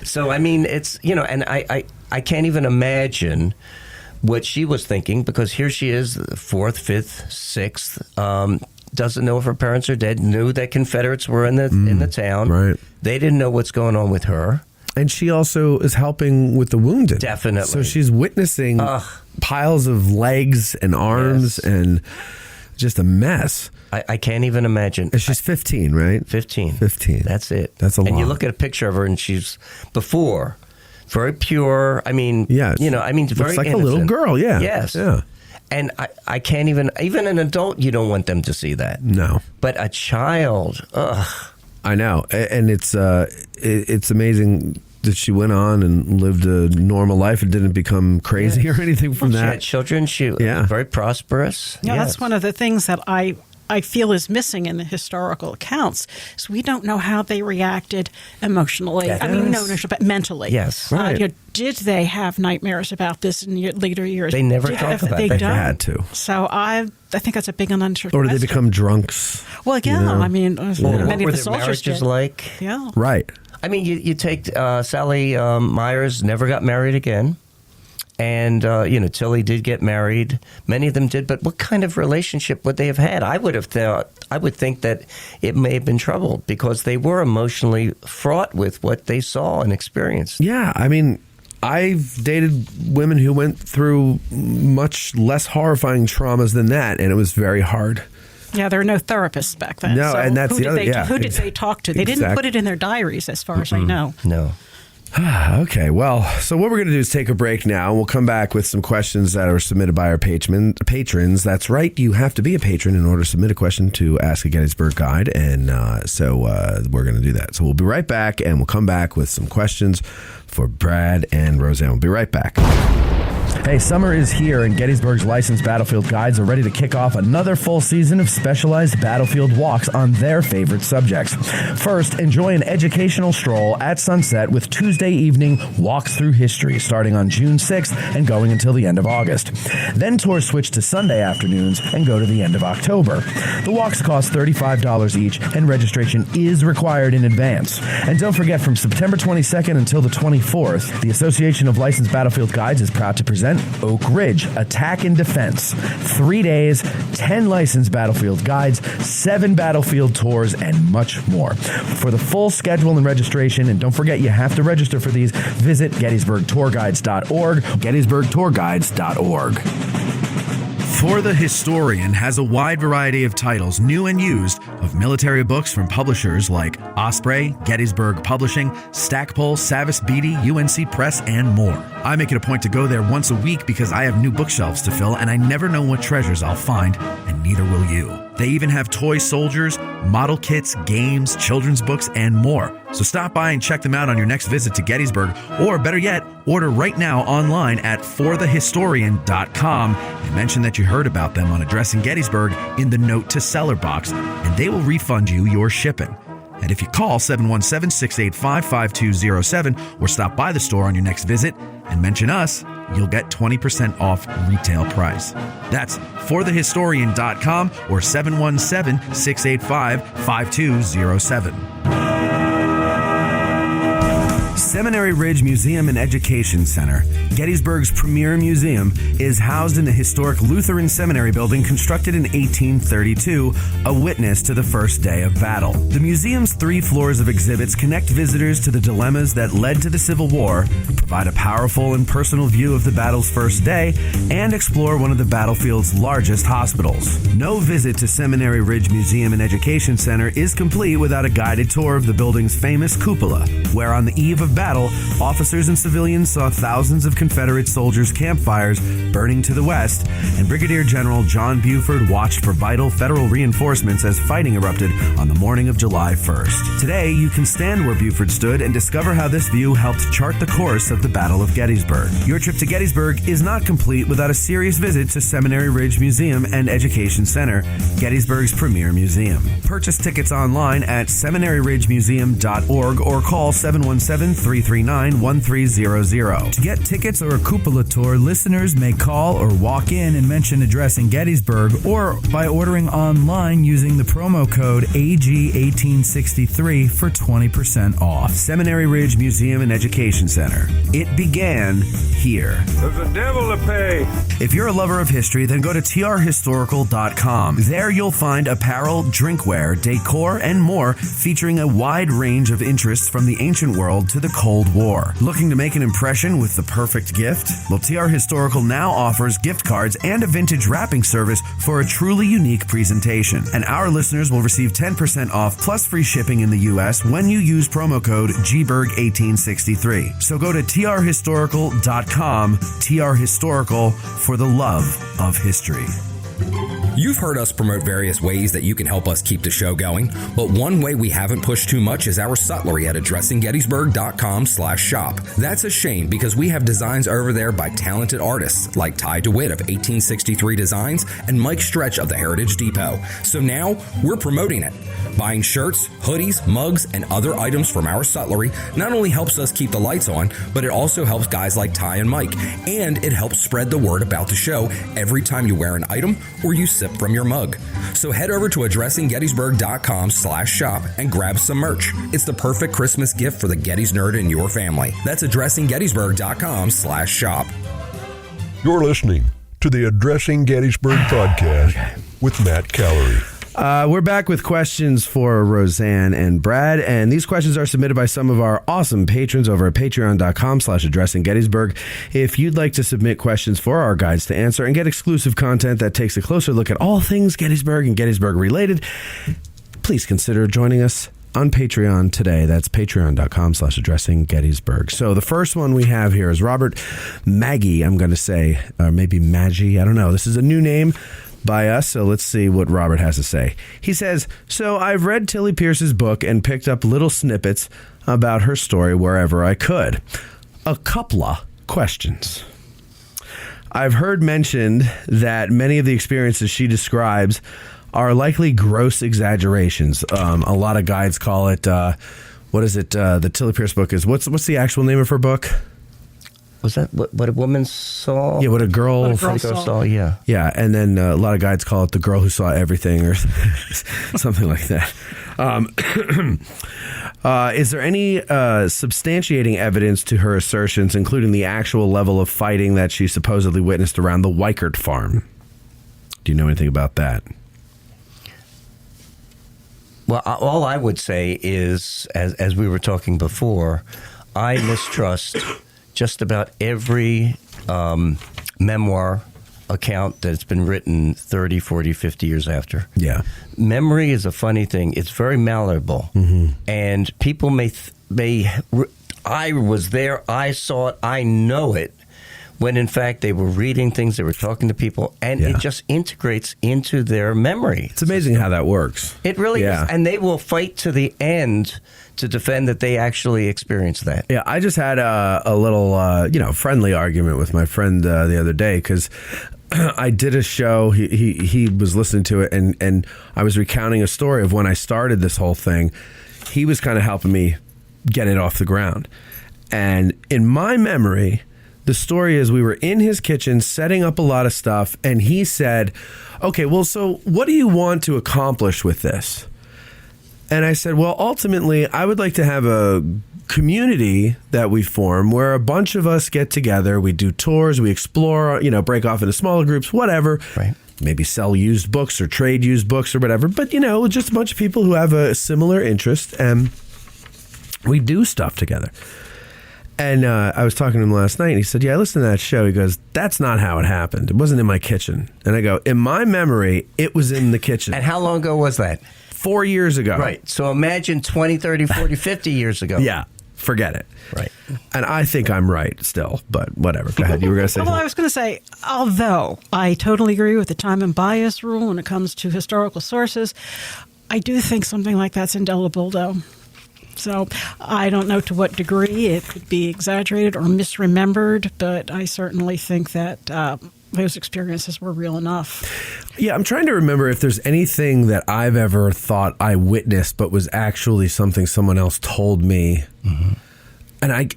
S7: So, I mean, it's, and I can't even imagine what she was thinking, because here she is, 4th, 5th, 6th, doesn't know if her parents are dead, knew that Confederates were in the town.
S6: Right.
S7: They didn't know what's going on with her.
S6: And she also is helping with the wounded.
S7: Definitely.
S6: So she's witnessing piles of legs and arms and just a mess.
S7: I can't even imagine.
S6: And she's 15, right?
S7: 15.
S6: 15.
S7: That's it.
S6: That's a lot.
S7: And you look at a picture of her, and she's before, very pure. I mean, very
S6: looks like
S7: innocent.
S6: a little girl, yeah.
S7: Yes.
S6: Yeah.
S7: And I can't even an adult, you don't want them to see that.
S6: No.
S7: But a child, ugh.
S6: I know. And it's amazing that she went on and lived a normal life and didn't become crazy or anything from that.
S7: She had children. She was very prosperous.
S8: Yeah, that's one of the things that I I feel is missing in the historical accounts. So we don't know how they reacted emotionally.
S7: Yes.
S8: I mean, no, but mentally.
S7: Yes.
S6: Right.
S8: Did they have nightmares about this in later years?
S7: They never talk about it.
S8: They
S6: They
S8: don't.
S6: had to.
S8: So I think that's a big and unanswered
S6: Or do they
S8: question.
S6: become drunks?
S8: Well, yeah.
S6: you know?
S8: I mean,
S7: Well,
S8: many
S7: what
S8: of
S7: were
S8: the
S7: their
S8: soldiers
S7: marriages
S8: did.
S7: like?
S8: Yeah.
S6: Right.
S7: I mean, you take Sally Myers never got married again. And, Tilly did get married. Many of them did. But what kind of relationship would they have had? I would think that it may have been troubled because they were emotionally fraught with what they saw and experienced.
S6: Yeah. I mean, I've dated women who went through much less horrifying traumas than that, and it was very hard.
S8: Yeah, there were no therapists back then.
S6: No,
S8: so
S6: and that's
S8: who
S6: the other-
S8: did they,
S6: yeah,
S8: who did they talk to? They didn't put it in their diaries, as far as I know.
S7: No.
S6: Okay, well, so what we're going to do is take a break now, and we'll come back with some questions that are submitted by our patrons. That's right, you have to be a patron in order to submit a question to Ask a Gettysburg Guide, and so we're going to do that. So we'll be right back, and we'll come back with some questions for Brad and Roseanne. We'll be right back.
S2: Hey, summer is here, and Gettysburg's licensed battlefield guides are ready to kick off another full season of specialized battlefield walks on their favorite subjects. First, enjoy an educational stroll at sunset with Tuesday evening walks through history starting on June 6th and going until the end of August. Then tours switch to Sunday afternoons and go to the end of October. The walks cost $35 each, and registration is required in advance. And don't forget, from September 22nd until the 24th, the Association of Licensed Battlefield Guides is proud to present Oak Ridge Attack and Defense. 3 days, 10 licensed battlefield guides, 7 battlefield tours, and much more. For the full schedule and registration, and don't forget you have to register for these, visit GettysburgTourGuides.org, GettysburgTourGuides.org. For the Historian has a wide variety of titles, new and used, of military books from publishers like Osprey, Gettysburg Publishing, Stackpole, Savas Beatty, UNC Press, and more. I make it a point to go there once a week because I have new bookshelves to fill, and I never know what treasures I'll find, and neither will you. They even have toy soldiers, model kits, games, children's books, and more. So stop by and check them out on your next visit to Gettysburg, or better yet, order right now online at forthehistorian.com and mention that you heard about them on Addressing Gettysburg in the Note to Seller box, and they will refund you your shipping. And if you call 717-685-5207 or stop by the store on your next visit and mention us, you'll get 20% off retail price. That's forthehistorian.com or 717-685-5207. Seminary Ridge Museum and Education Center, Gettysburg's premier museum, is housed in the historic Lutheran Seminary building constructed in 1832, a witness to the first day of battle. The museum's 3 floors of exhibits connect visitors to the dilemmas that led to the Civil War, provide a powerful and personal view of the battle's first day, and explore one of the battlefield's largest hospitals. No visit to Seminary Ridge Museum and Education Center is complete without a guided tour of the building's famous cupola, where on the eve of battle, officers and civilians saw thousands of Confederate soldiers' campfires burning to the west, and Brigadier General John Buford watched for vital federal reinforcements as fighting erupted on the morning of July 1st. Today, you can stand where Buford stood and discover how this view helped chart the course of the Battle of Gettysburg. Your trip to Gettysburg is not complete without a serious visit to Seminary Ridge Museum and Education Center, Gettysburg's premier museum. Purchase tickets online at seminaryridgemuseum.org or call 717-339-1300. To get tickets or a cupola tour, listeners may call or walk in and mention Addressing Gettysburg, or by ordering online using the promo code AG1863 for 20% off. Seminary Ridge Museum and Education Center. It began here.
S5: There's a devil to pay.
S2: If you're a lover of history, then go to trhistorical.com. There you'll find apparel, drinkware, decor, and more, featuring a wide range of interests from the ancient world to the Cold War. Looking to make an impression with the perfect gift? Well, TR Historical now offers gift cards and a vintage wrapping service for a truly unique presentation. And our listeners will receive 10% off plus free shipping in the U.S. when you use promo code GBERG1863. So go to trhistorical.com, TR Historical, for the love of history.
S4: You've heard us promote various ways that you can help us keep the show going, but one way we haven't pushed too much is our sutlery at addressinggettysburg.com/shop. That's a shame because we have designs over there by talented artists like Ty DeWitt of 1863 Designs and Mike Stretch of the Heritage Depot. So now we're promoting it. Buying shirts, hoodies, mugs, and other items from our sutlery not only helps us keep the lights on, but it also helps guys like Ty and Mike, and it helps spread the word about the show every time you wear an item or you sip from your mug. So head over to addressinggettysburg.com/shop and grab some merch. It's the perfect Christmas gift for the Gettys nerd in your family. That's addressinggettysburg.com/shop.
S5: You're listening to the Addressing Gettysburg podcast with Matt Callery.
S6: We're back with questions for Rosanne and Brad, and these questions are submitted by some of our awesome patrons over at patreon.com/addressinggettysburg. If you'd like to submit questions for our guides to answer and get exclusive content that takes a closer look at all things Gettysburg and Gettysburg related, please consider joining us on Patreon today. That's patreon.com/addressinggettysburg. So the first one we have here is Robert Maggie, I'm going to say, or maybe Maggie, I don't know. This is a new name by us, so let's see what Robert has to say. He says, so I've read Tilly Pierce's book and picked up little snippets about her story wherever I could. A couple of questions. I've heard mentioned that many of the experiences she describes are likely gross exaggerations. A lot of guides call it, what is it, the Tilly Pierce book is, what's the actual name of her book?
S7: Was that what a woman saw?
S6: Yeah, what a girl
S7: saw. Yeah.
S6: Yeah, and then a lot of guides call it the girl who saw everything or something like that. Is there any substantiating evidence to her assertions, including the actual level of fighting that she supposedly witnessed around the Weikert farm? Do you know anything about that?
S7: Well, all I would say is, as we were talking before, I mistrust just about every memoir account that's been written 30, 40, 50 years after.
S6: Yeah.
S7: Memory is a funny thing. It's very malleable. Mm-hmm. And people I was there, I saw it, I know it, when in fact they were reading things, they were talking to people, and it just integrates into their memory.
S6: It's amazing how that works.
S7: It really is. And they will fight to the end to defend that they actually experienced that.
S6: Yeah, I just had a little, friendly argument with my friend the other day because I did a show. He was listening to it, and I was recounting a story of when I started this whole thing. He was kind of helping me get it off the ground. And in my memory, the story is we were in his kitchen setting up a lot of stuff, and he said, okay, well, so what do you want to accomplish with this? And I said, well, ultimately, I would like to have a community that we form where a bunch of us get together, we do tours, we explore, break off into smaller groups, whatever.
S7: Right.
S6: Maybe sell used books or trade used books or whatever. But, just a bunch of people who have a similar interest, and we do stuff together. And I was talking to him last night, and he said, yeah, I listened to that show. He goes, that's not how it happened. It wasn't in my kitchen. And I go, in my memory, it was in the kitchen.
S7: And how long ago was that?
S6: 4 years ago.
S7: Right. So imagine 20, 30, 40, 50 years ago.
S6: Yeah. Forget it.
S7: Right.
S6: And I think I'm right still, but whatever. Go ahead. You were going to say
S8: Well, I was going to say, although I totally agree with the time and bias rule when it comes to historical sources, I do think something like that's indelible, though. So I don't know to what degree it could be exaggerated or misremembered, but I certainly think that those experiences were real enough.
S6: Yeah, I'm trying to remember if there's anything that I've ever thought I witnessed but was actually something someone else told me. Mm-hmm. And I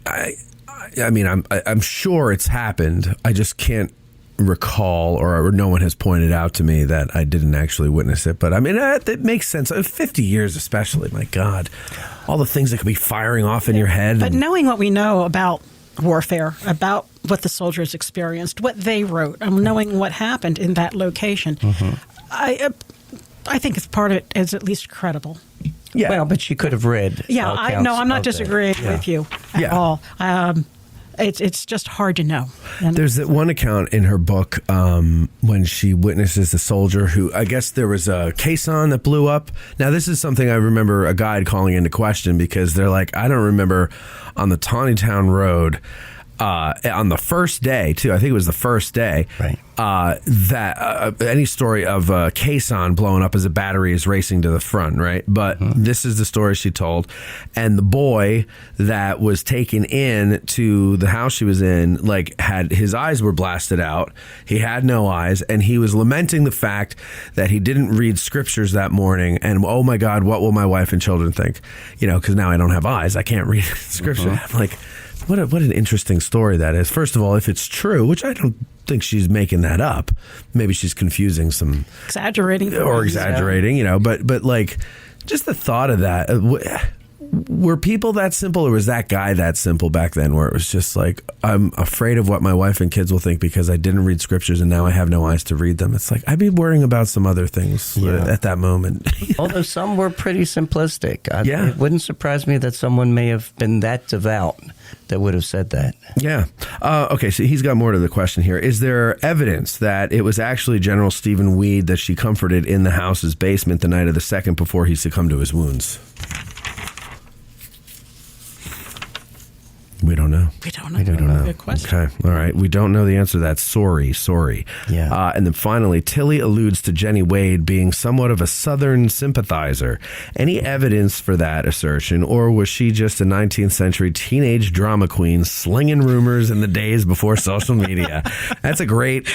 S6: mean, I'm sure it's happened. I just can't recall, or no one has pointed out to me that I didn't actually witness it. But I mean, it makes sense. 50 years especially, my God. All the things that could be firing off in your head.
S8: But knowing what we know about warfare, about what the soldiers experienced, what they wrote, knowing what happened in that location, I think it's part of it is at least credible.
S7: Yeah. Well, but she could have read.
S8: Yeah, I'm not disagreeing with you at all. It's just hard to know. And
S6: there's that one account in her book when she witnesses the soldier who, I guess there was a caisson that blew up. Now, this is something I remember a guide calling into question because they're like, I don't remember on the Tawnytown Road, on the first day, too. I think it was the first day.
S7: Right.
S6: That any story of a caisson blowing up as a battery is racing to the front, right? But this is the story she told. And the boy that was taken in to the house she was in, like, had his eyes were blasted out. He had no eyes, and he was lamenting the fact that he didn't read scriptures that morning. And oh my God, what will my wife and children think? You know, because now I don't have eyes, I can't read scripture. I'm like, what an interesting story that is. First of all, if it's true, which I don't think she's making that up, maybe she's confusing some
S8: exaggerating,
S6: you know. But like, just the thought of that. Were people that simple, or was that guy that simple back then, where it was just like, I'm afraid of what my wife and kids will think because I didn't read scriptures and now I have no eyes to read them? It's like, I'd be worrying about some other things at that moment.
S7: Although some were pretty simplistic. It wouldn't surprise me that someone may have been that devout that would have said that.
S6: Yeah. Okay, so he's got more to the question here. Is there evidence that it was actually General Stephen Weed that she comforted in the house's basement the night of the 2nd before he succumbed to his wounds? We don't know.
S8: We don't know. Good question.
S6: Okay. All right. We don't know the answer to that. Sorry.
S7: Yeah.
S6: And then finally, Tilly alludes to Jenny Wade being somewhat of a Southern sympathizer. Any evidence for that assertion, or was she just a 19th century teenage drama queen slinging rumors in the days before social media? That's a great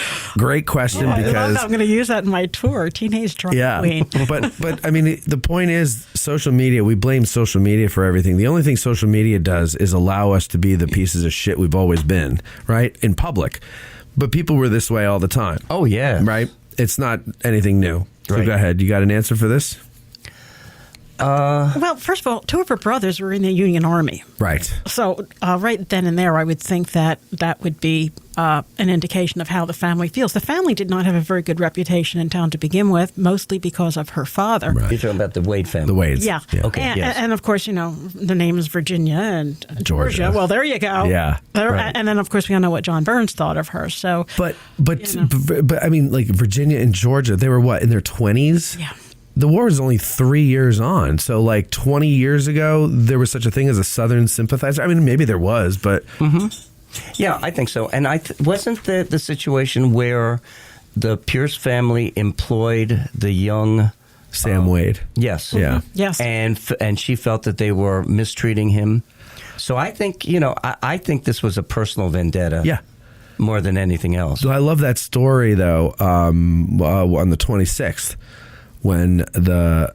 S6: question because
S8: I'm going to use that in my tour, teenage drama queen.
S6: But I mean, the point is, social media. We blame social media for everything. The only thing social media does is allow us to be the pieces of shit we've always been, right? In public. But people were this way all the time.
S7: Oh, yeah.
S6: Right? It's not anything new. So go ahead. You got an answer for this?
S8: Well, first of all, 2 of her brothers were in the Union Army.
S6: Right.
S8: So right then and there, I would think that that would be an indication of how the family feels. The family did not have a very good reputation in town to begin with, mostly because of her father.
S6: Right.
S7: You're talking about the Wade family.
S6: The Wades.
S8: Yeah.
S7: Okay.
S8: And of course, you know, the name is Virginia and Georgia. Well, there you go.
S6: Yeah.
S8: Right. And then, of course, we all know what John Burns thought of her. So,
S6: But I mean, like, Virginia and Georgia, they were what, in their 20s?
S8: Yeah.
S6: The war was only 3 years on. So, like, 20 years ago, there was such a thing as a Southern sympathizer. I mean, maybe there was, but...
S7: Yeah, I think so. And wasn't the situation where the Pierce family employed the young...
S6: Sam Wade.
S7: Yes.
S6: Yeah.
S8: Yes.
S7: And she felt that they were mistreating him. So I think, you know, I think this was a personal vendetta.
S6: Yeah.
S7: More than anything else.
S6: So I love that story, though, on the 26th. When the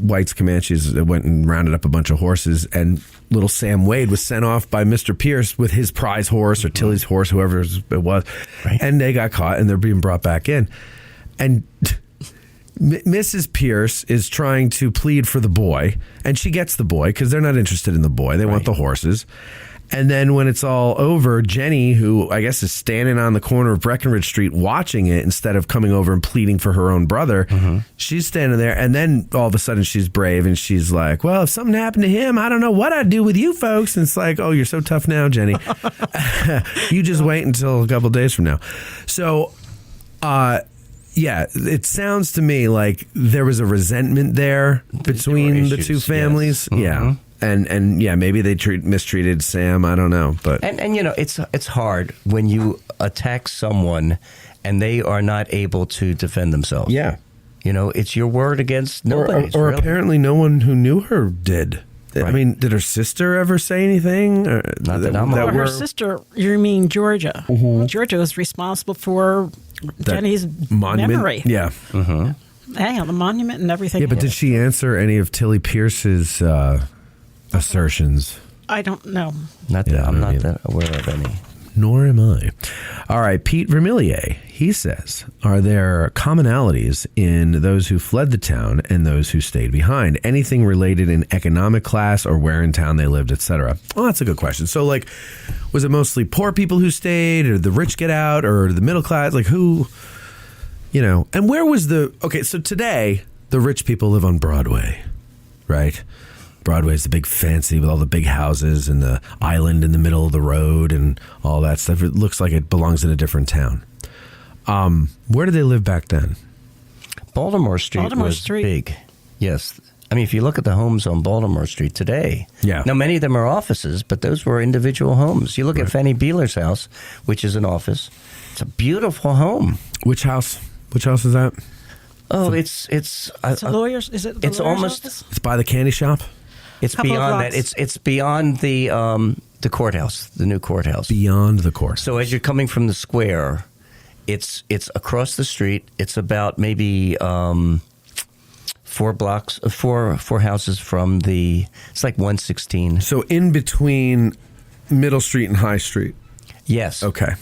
S6: Whites Comanches went and rounded up a bunch of horses, and little Sam Wade was sent off by Mr. Pierce with his prize horse or Tilly's horse, whoever it was, and they got caught and they're being brought back in. And Mrs. Pierce is trying to plead for the boy, and she gets the boy because they're not interested in the boy. They want the horses. And then when it's all over, Jenny, who I guess is standing on the corner of Breckenridge Street watching it instead of coming over and pleading for her own brother, she's standing there. And then all of a sudden she's brave and she's like, well, if something happened to him, I don't know what I'd do with you folks. And it's like, oh, you're so tough now, Jenny. You just wait until a couple days from now. So, yeah, it sounds to me like there was a resentment there between the two families. Yes. Yeah. And yeah, maybe they mistreated Sam. I don't know, but
S7: and you know, it's hard when you attack someone and they are not able to defend themselves.
S6: Yeah,
S7: you know, it's your word against nobody.
S6: Or really. Apparently, no one who knew her did. Right. I mean, did her sister ever say anything?
S7: Not that I'm aware.
S8: Her sister, you mean Georgia? Mm-hmm. Georgia was responsible for Jenny's memory.
S6: Yeah.
S8: Mm-hmm. Yeah, the monument and everything.
S6: Yeah, but did she answer any of Tilly Pierce's assertions?
S8: I don't know.
S7: I'm not that aware of any.
S6: Nor am I. All right, Pete Vermillier, he says, are there commonalities in those who fled the town and those who stayed behind? Anything related in economic class or where in town they lived, etc.? Well, that's a good question. So, like, was it mostly poor people who stayed, or the rich get out, or the middle class? Like, who, you know, and where was okay, so today, the rich people live on Broadway, right? Broadway is the big fancy with all the big houses and the island in the middle of the road and all that stuff. It looks like it belongs in a different town. Where did they live back then?
S7: Baltimore Street was big. Yes. I mean, if you look at the homes on Baltimore Street today,
S6: Yeah.
S7: now many of them are offices, but those were individual homes. You look at Fannie Beeler's house, which is an office. It's a beautiful home.
S6: Which house? Which house is that?
S7: Oh, it's
S8: It's a lawyer's. Is it? The
S7: it's
S8: lawyer's
S7: almost-
S8: office?
S6: It's by the candy shop.
S7: It's
S8: Couple of
S7: beyond that.
S8: blocks.
S7: It's beyond the courthouse, the new courthouse.
S6: Beyond the court.
S7: So as you're coming from the square, it's across the street. It's about maybe 4 blocks, four houses from the. It's like 116.
S6: So in between Middle Street and High Street.
S7: Yes.
S6: Okay.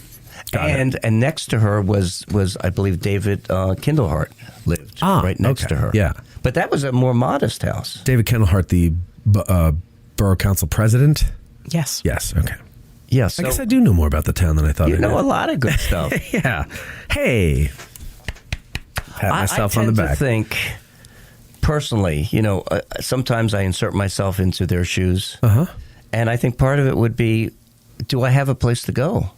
S6: Got it.
S7: And next to her was I believe David Kindlehart lived right next to her.
S6: Yeah.
S7: But that was a more modest house.
S6: David Kendallhart, the borough council president.
S8: Yes.
S6: Yes. Okay.
S7: Yeah.
S6: I
S7: So
S6: guess I do know more about the town than I thought.
S7: you
S6: I
S7: know
S6: did.
S7: a lot of good stuff.
S6: Yeah. Hey. Pat myself on the
S7: I
S6: back.
S7: tend to think, personally, sometimes I insert myself into their shoes.
S6: Uh-huh.
S7: And I think part of it would be, do I have a place to go?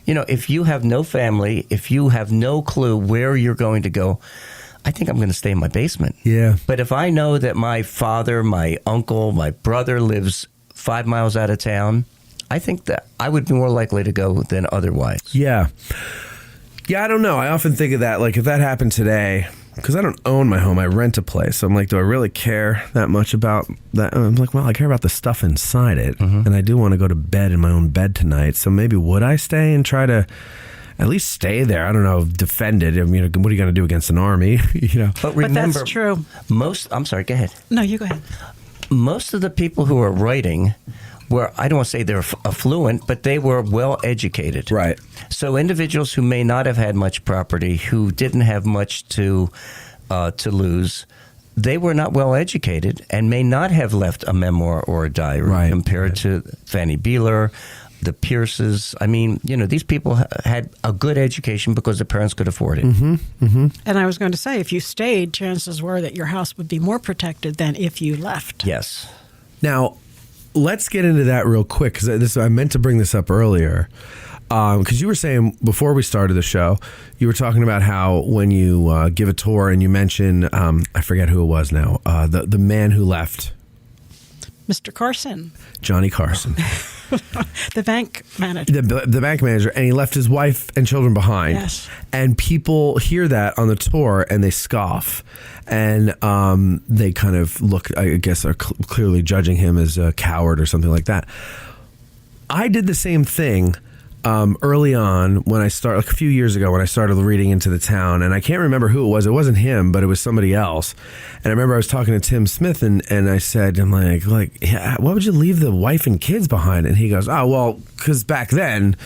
S7: If you have no family, if you have no clue where you're going to go, I think I'm going to stay in my basement.
S6: Yeah.
S7: But if I know that my father, my uncle, my brother lives 5 miles out of town, I think that I would be more likely to go than otherwise.
S6: Yeah. Yeah, I don't know. I often think of that. Like, if that happened today, because I don't own my home, I rent a place. So I'm like, do I really care that much about that? I'm like, well, I care about the stuff inside it.
S7: Mm-hmm.
S6: And I do want to go to bed in my own bed tonight. So maybe would I stay and try to at least stay there? I don't know, defend it. I mean, what are you going to do against an army?
S7: But remember,
S8: that's true.
S7: I'm sorry, go ahead.
S8: No, you go ahead.
S7: Most of the people who are writing were, I don't want to say they're affluent, but they were well educated.
S6: Right.
S7: So individuals who may not have had much property, who didn't have much to lose, they were not well educated and may not have left a memoir or a diary compared to Fannie Beeler, the Pierces. I mean, these people had a good education because their parents could afford it.
S6: Mm-hmm. Mm-hmm.
S8: And I was going to say, if you stayed, chances were that your house would be more protected than if you left.
S7: Yes.
S6: Now, let's get into that real quick, because I meant to bring this up earlier. Because you were saying before we started the show, you were talking about how when you give a tour and you mention, I forget who it was now, the man who left.
S8: Mr. Carson,
S6: Johnny Carson.
S8: the bank manager.
S6: The bank manager, and he left his wife and children behind.
S8: Yes.
S6: And people hear that on the tour and they scoff. And they kind of look, I guess, are clearly judging him as a coward or something like that. I did the same thing early on when I started, like a few years ago when I started reading into the town, and I can't remember who it was. It wasn't him, but it was somebody else. And I remember I was talking to Tim Smith, and I said, I'm like, yeah, why would you leave the wife and kids behind? And he goes, oh, well, because back then,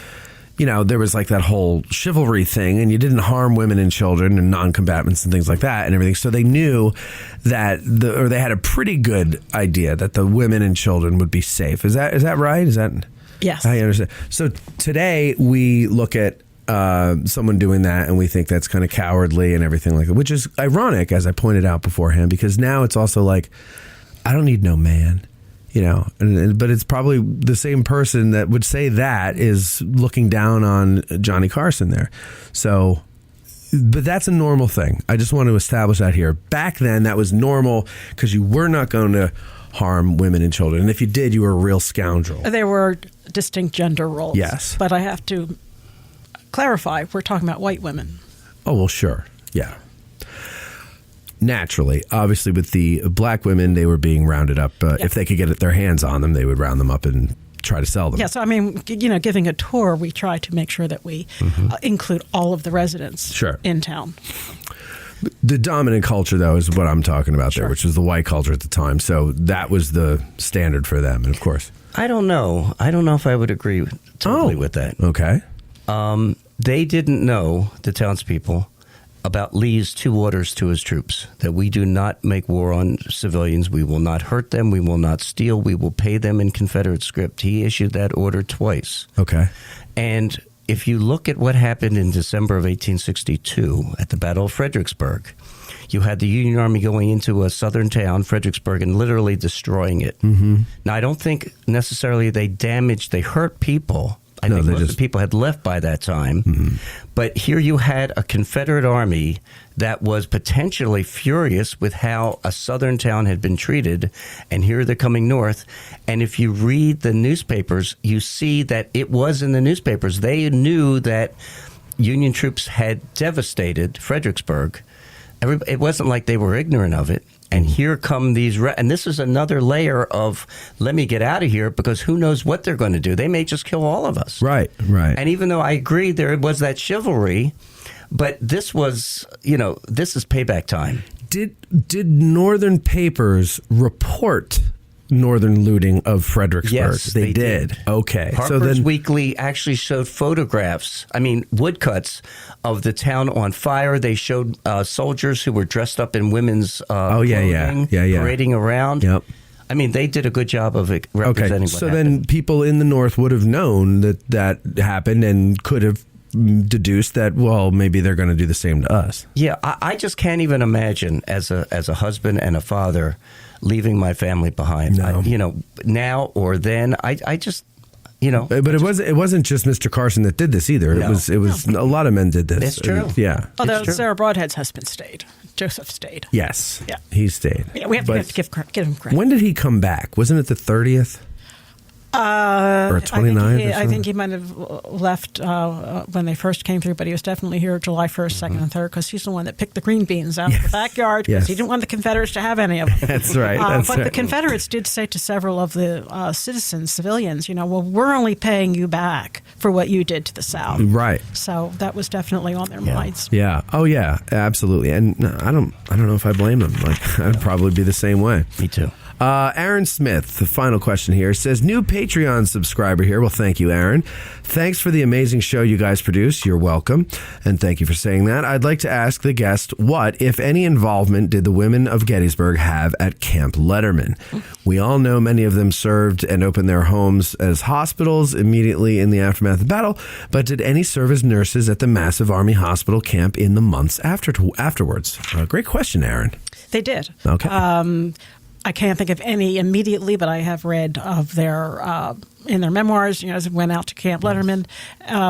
S6: there was like that whole chivalry thing, and you didn't harm women and children and non-combatants and things like that and everything. So they knew that they had a pretty good idea that the women and children would be safe. Is that right? Is that...
S8: Yes.
S6: I understand. So today we look at someone doing that and we think that's kind of cowardly and everything like that, which is ironic, as I pointed out beforehand, because now it's also like, I don't need no man, but it's probably the same person that would say that is looking down on Johnny Carson there. So, but that's a normal thing. I just want to establish that here. Back then, that was normal because you were not going to harm women and children. And if you did, you were a real scoundrel.
S8: There were distinct gender roles.
S6: Yes.
S8: But I have to clarify, we're talking about white women.
S6: Oh, well, sure. Yeah. Naturally. Obviously, with the black women, they were being rounded up. If they could get their hands on them, they would round them up and try to sell them.
S8: Yeah, so I mean, giving a tour, we try to make sure that we include all of the residents in town.
S6: The dominant culture, though, is what I'm talking about there, which was the white culture at the time. So that was the standard for them, and of course.
S7: I don't know if I would agree totally with that.
S6: Okay.
S7: They didn't know, the townspeople, about Lee's 2 orders to his troops, that we do not make war on civilians. We will not hurt them. We will not steal. We will pay them in Confederate script. He issued that order twice.
S6: Okay.
S7: And if you look at what happened in December of 1862 at the Battle of Fredericksburg, you had the Union Army going into a southern town, Fredericksburg, and literally destroying it. Mm-hmm. Now, I don't think necessarily they hurt people, I think most of the people had left by that time. Mm-hmm. But here you had a Confederate army that was potentially furious with how a southern town had been treated, and here they're coming north. And if you read the newspapers, you see that it was in the newspapers. They knew that Union troops had devastated Fredericksburg. It wasn't like they were ignorant of it. And here come these, and this is another layer of, let me get out of here, because who knows what they're going to do. They may just kill all of us.
S6: Right.
S7: And even though I agree there was that chivalry, but this was, this is payback time.
S6: Did Northern papers report Northern looting of Fredericksburg?
S7: Yes, they did.
S6: Okay.
S7: Harper's Weekly actually showed photographs, woodcuts of the town on fire. They showed soldiers who were dressed up in women's clothing, parading around.
S6: Yep.
S7: They did a good job of representing what
S6: so
S7: happened.
S6: Then people in the North would have known that happened and could have deduced that, well, maybe they're going to do the same to us.
S7: Yeah, I just can't even imagine as a husband and a father leaving my family behind.
S6: No.
S7: Now or then, I just,
S6: But it wasn't just Mr. Carson that did this either.
S7: No.
S6: It was a lot of men did this.
S7: It's true.
S6: Yeah.
S8: Although Sarah Broadhead's husband stayed. Joseph stayed.
S6: Yes.
S8: Yeah.
S6: He stayed.
S8: Yeah, we have to give him credit.
S6: When did he come back? Wasn't it the 30th? Or 29th?
S8: I think he might have left when they first came through, but he was definitely here July 1st, 2nd, and 3rd, because he's the one that picked the green beans out of the backyard, because he didn't want the Confederates to have any of them.
S6: That's right.
S8: But the Confederates did say to several of the civilians, well, we're only paying you back for what you did to the South.
S6: Right.
S8: So that was definitely on their minds.
S6: Yeah. Oh, yeah. Absolutely. And I don't know if I blame them. I'd probably be the same way.
S7: Me too.
S6: Aaron Smith, the final question here, says, new Patreon subscriber here. Well, thank you, Aaron. Thanks for the amazing show you guys produce. You're welcome. And thank you for saying that. I'd like to ask the guest, what, if any, involvement did the women of Gettysburg have at Camp Letterman? We all know many of them served and opened their homes as hospitals immediately in the aftermath of the battle, but did any serve as nurses at the massive Army hospital camp in the months afterwards? Great question, Aaron.
S8: They did.
S6: Okay.
S8: I can't think of any immediately, but I have read of their in their memoirs. As it went out to Camp Letterman.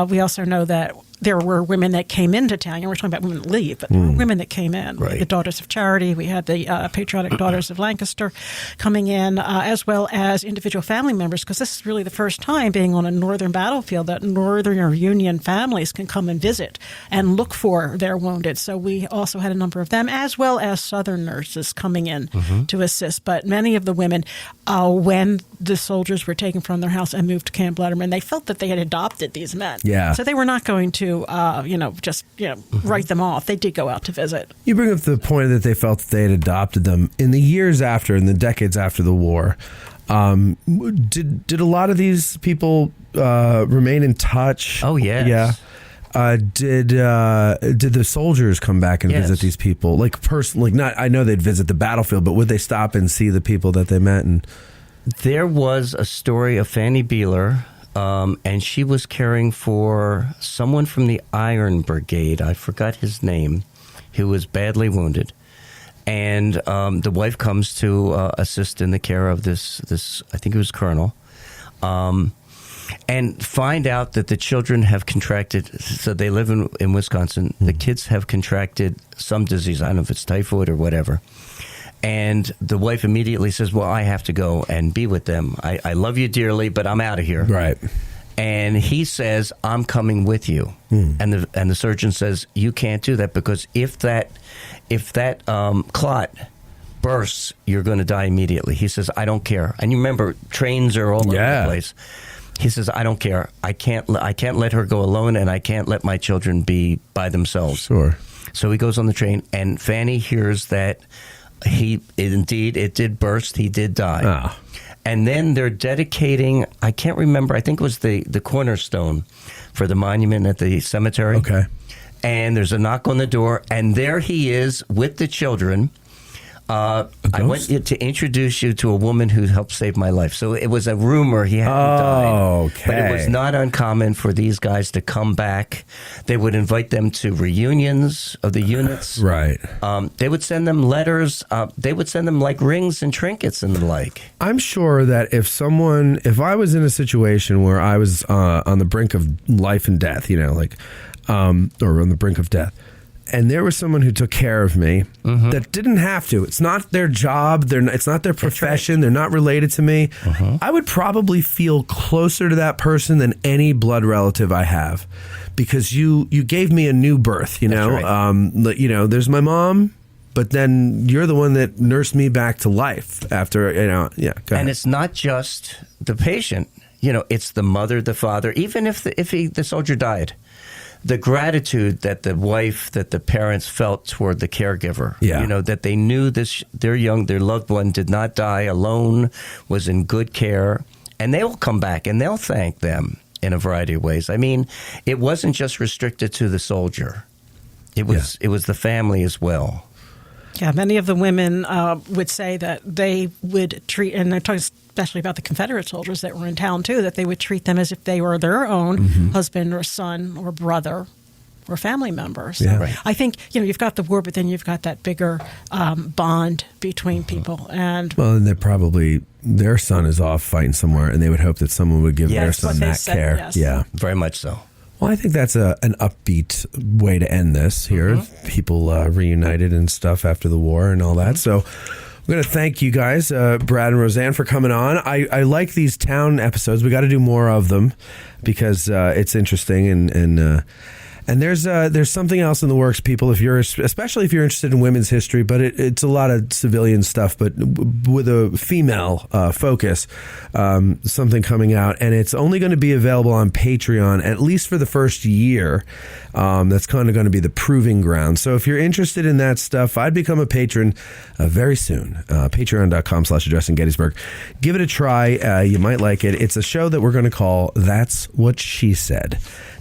S8: We also know that there were women that came into town. We're talking about women that leave, but there were women that came in.
S7: Right.
S8: The Daughters of Charity. We had the Patriotic Daughters of Lancaster coming in, as well as individual family members, because this is really the first time being on a northern battlefield that Northern or Union families can come and visit and look for their wounded. So we also had a number of them, as well as Southern nurses coming in to assist. But many of the women, when the soldiers were taken from their house and moved to Camp Letterman, they felt that they had adopted these men.
S6: Yeah.
S8: So they were not going to write them off. They did go out to visit.
S6: You bring up the point that they felt that they had adopted them. In the years after, in the decades after the war, did a lot of these people remain in touch?
S7: Oh, yes.
S6: Yeah. Did the soldiers come back and visit these people? I know they'd visit the battlefield, but would they stop and see the people that they met? And
S7: there was a story of Fanny Beeler, and she was caring for someone from the Iron Brigade. I forgot his name, who was badly wounded. And the wife comes to assist in the care of this I think it was Colonel, and find out that the children have contracted, so they live in Wisconsin, the kids have contracted some disease, I don't know if it's typhoid or whatever. And the wife immediately says, well, I have to go and be with them. I love you dearly, but I'm out of here.
S6: right.
S7: And he says, I'm coming with you. And the surgeon says, you can't do that, because if that clot bursts, you're going to die immediately. He says, I don't care. And you remember, trains are all over the place. He says, I don't care. I can't let her go alone, and I can't let my children be by themselves.
S6: Sure.
S7: So he goes on the train, and Fanny hears that it did burst. He did die.
S6: Ah.
S7: And then they're dedicating, I can't remember, I think it was the cornerstone for the monument at the cemetery.
S6: Okay.
S7: And there's a knock on the door, and there he is with the children. I want to introduce you to a woman who helped save my life. So it was a rumor he hadn't died.
S6: Okay.
S7: But it was not uncommon for these guys to come back. They would invite them to reunions of the units.
S6: Right.
S7: They would send them letters. They would send them like rings and trinkets and the like.
S6: I'm sure that if I was in a situation where I was on the brink of life and death, or on the brink of death, and there was someone who took care of me that didn't have to. It's not their job. It's not their profession. Right. They're not related to me. I would probably feel closer to that person than any blood relative I have, because you gave me a new birth.
S7: That's right.
S6: There's my mom, but then you're the one that nursed me back to life after. Go ahead.
S7: And it's not just the patient. It's the mother, the father. Even if the soldier died. The gratitude that the wife, that the parents felt toward the caregiver, that they knew their loved one did not die alone, was in good care, and they will come back and they'll thank them in a variety of ways. I mean, it wasn't just restricted to the soldier; it was the family as well.
S8: Yeah, many of the women would say that they would treat, and they're talking especially about the Confederate soldiers that were in town too, that they would treat them as if they were their own husband or son or brother or family members.
S6: Yeah.
S7: Right.
S8: I think, you've got the war, but then you've got that bigger bond between people. And
S6: they're their son is off fighting somewhere, and they would hope that someone would give their son that care.
S8: Yes.
S6: Yeah,
S7: very much so.
S6: Well, I think that's an upbeat way to end this here. People reunited and stuff after the war and all that. So I'm going to thank you guys, Brad and Rosanne, for coming on. I like these town episodes. We got to do more of them because it's interesting and there's something else in the works, people. Especially if you're interested in women's history, but it's a lot of civilian stuff, but with a female focus. Something coming out, and it's only going to be available on Patreon at least for the first year. That's kind of going to be the proving ground. So if you're interested in that stuff, I'd become a patron very soon. Patreon.com/AddressingGettysburg. Give it a try. You might like it. It's a show that we're going to call That's What She Said.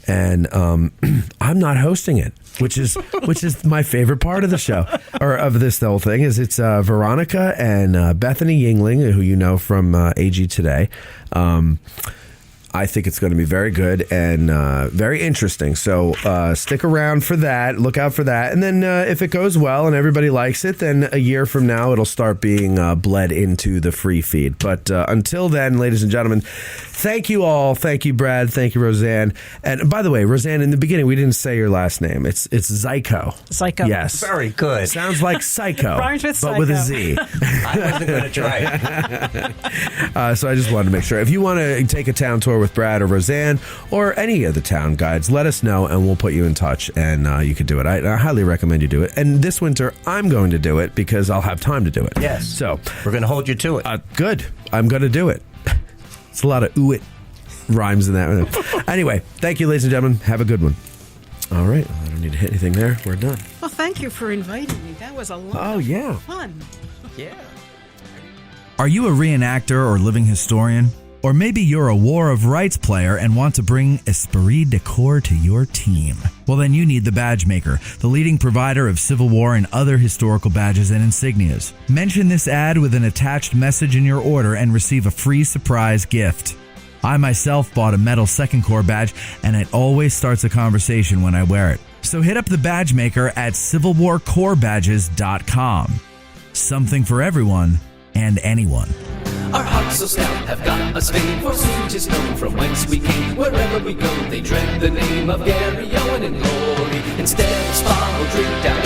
S6: And I'm not hosting it, which is my favorite part of the show, or of this whole thing. Is it's Veronica and Bethany Yingling, who you know from AG Today. I think it's going to be very good and very interesting. So stick around for that. Look out for that. And then if it goes well and everybody likes it, then a year from now, it'll start being bled into the free feed. But until then, ladies and gentlemen, thank you all. Thank you, Brad. Thank you, Rosanne. And by the way, Rosanne, in the beginning, we didn't say your last name. It's Zajko.
S8: Zajko.
S6: Yes.
S7: Very good.
S6: Sounds like psycho,
S8: Rhymes with
S6: but
S8: psycho.
S6: with a Z.
S7: I wasn't going to try it.
S6: So I just wanted to make sure. If you want to take a town tour with Brad or Rosanne or any of the town guides, let us know and we'll put you in touch and you could do it. I highly recommend you do it. And this winter, I'm going to do it because I'll have time to do it.
S7: Yes.
S6: So
S7: we're going to hold you to it.
S6: Good. I'm going to do it. It's a lot of ooh it rhymes in that. Anyway, thank you, ladies and gentlemen. Have a good one. All right. I don't need to hit anything there. We're done.
S8: well, thank you for inviting me. That was a lot of fun.
S7: Yeah.
S2: Are you a reenactor or living historian? Or maybe you're a War of Rights player and want to bring esprit de corps to your team. Well, then you need the Badge Maker, the leading provider of Civil War and other historical badges and insignias. Mention this ad with an attached message in your order and receive a free surprise gift. I myself bought a metal Second Corps badge, and it always starts a conversation when I wear it. So hit up the Badge Maker at CivilWarCorpsBadges.com. Something for everyone and anyone.
S9: Our hearts so stout have got us fame, for soon 'tis known from whence we came. Wherever we go, they dread the name of Gary Owen in glory. Instead of spa, we'll drink down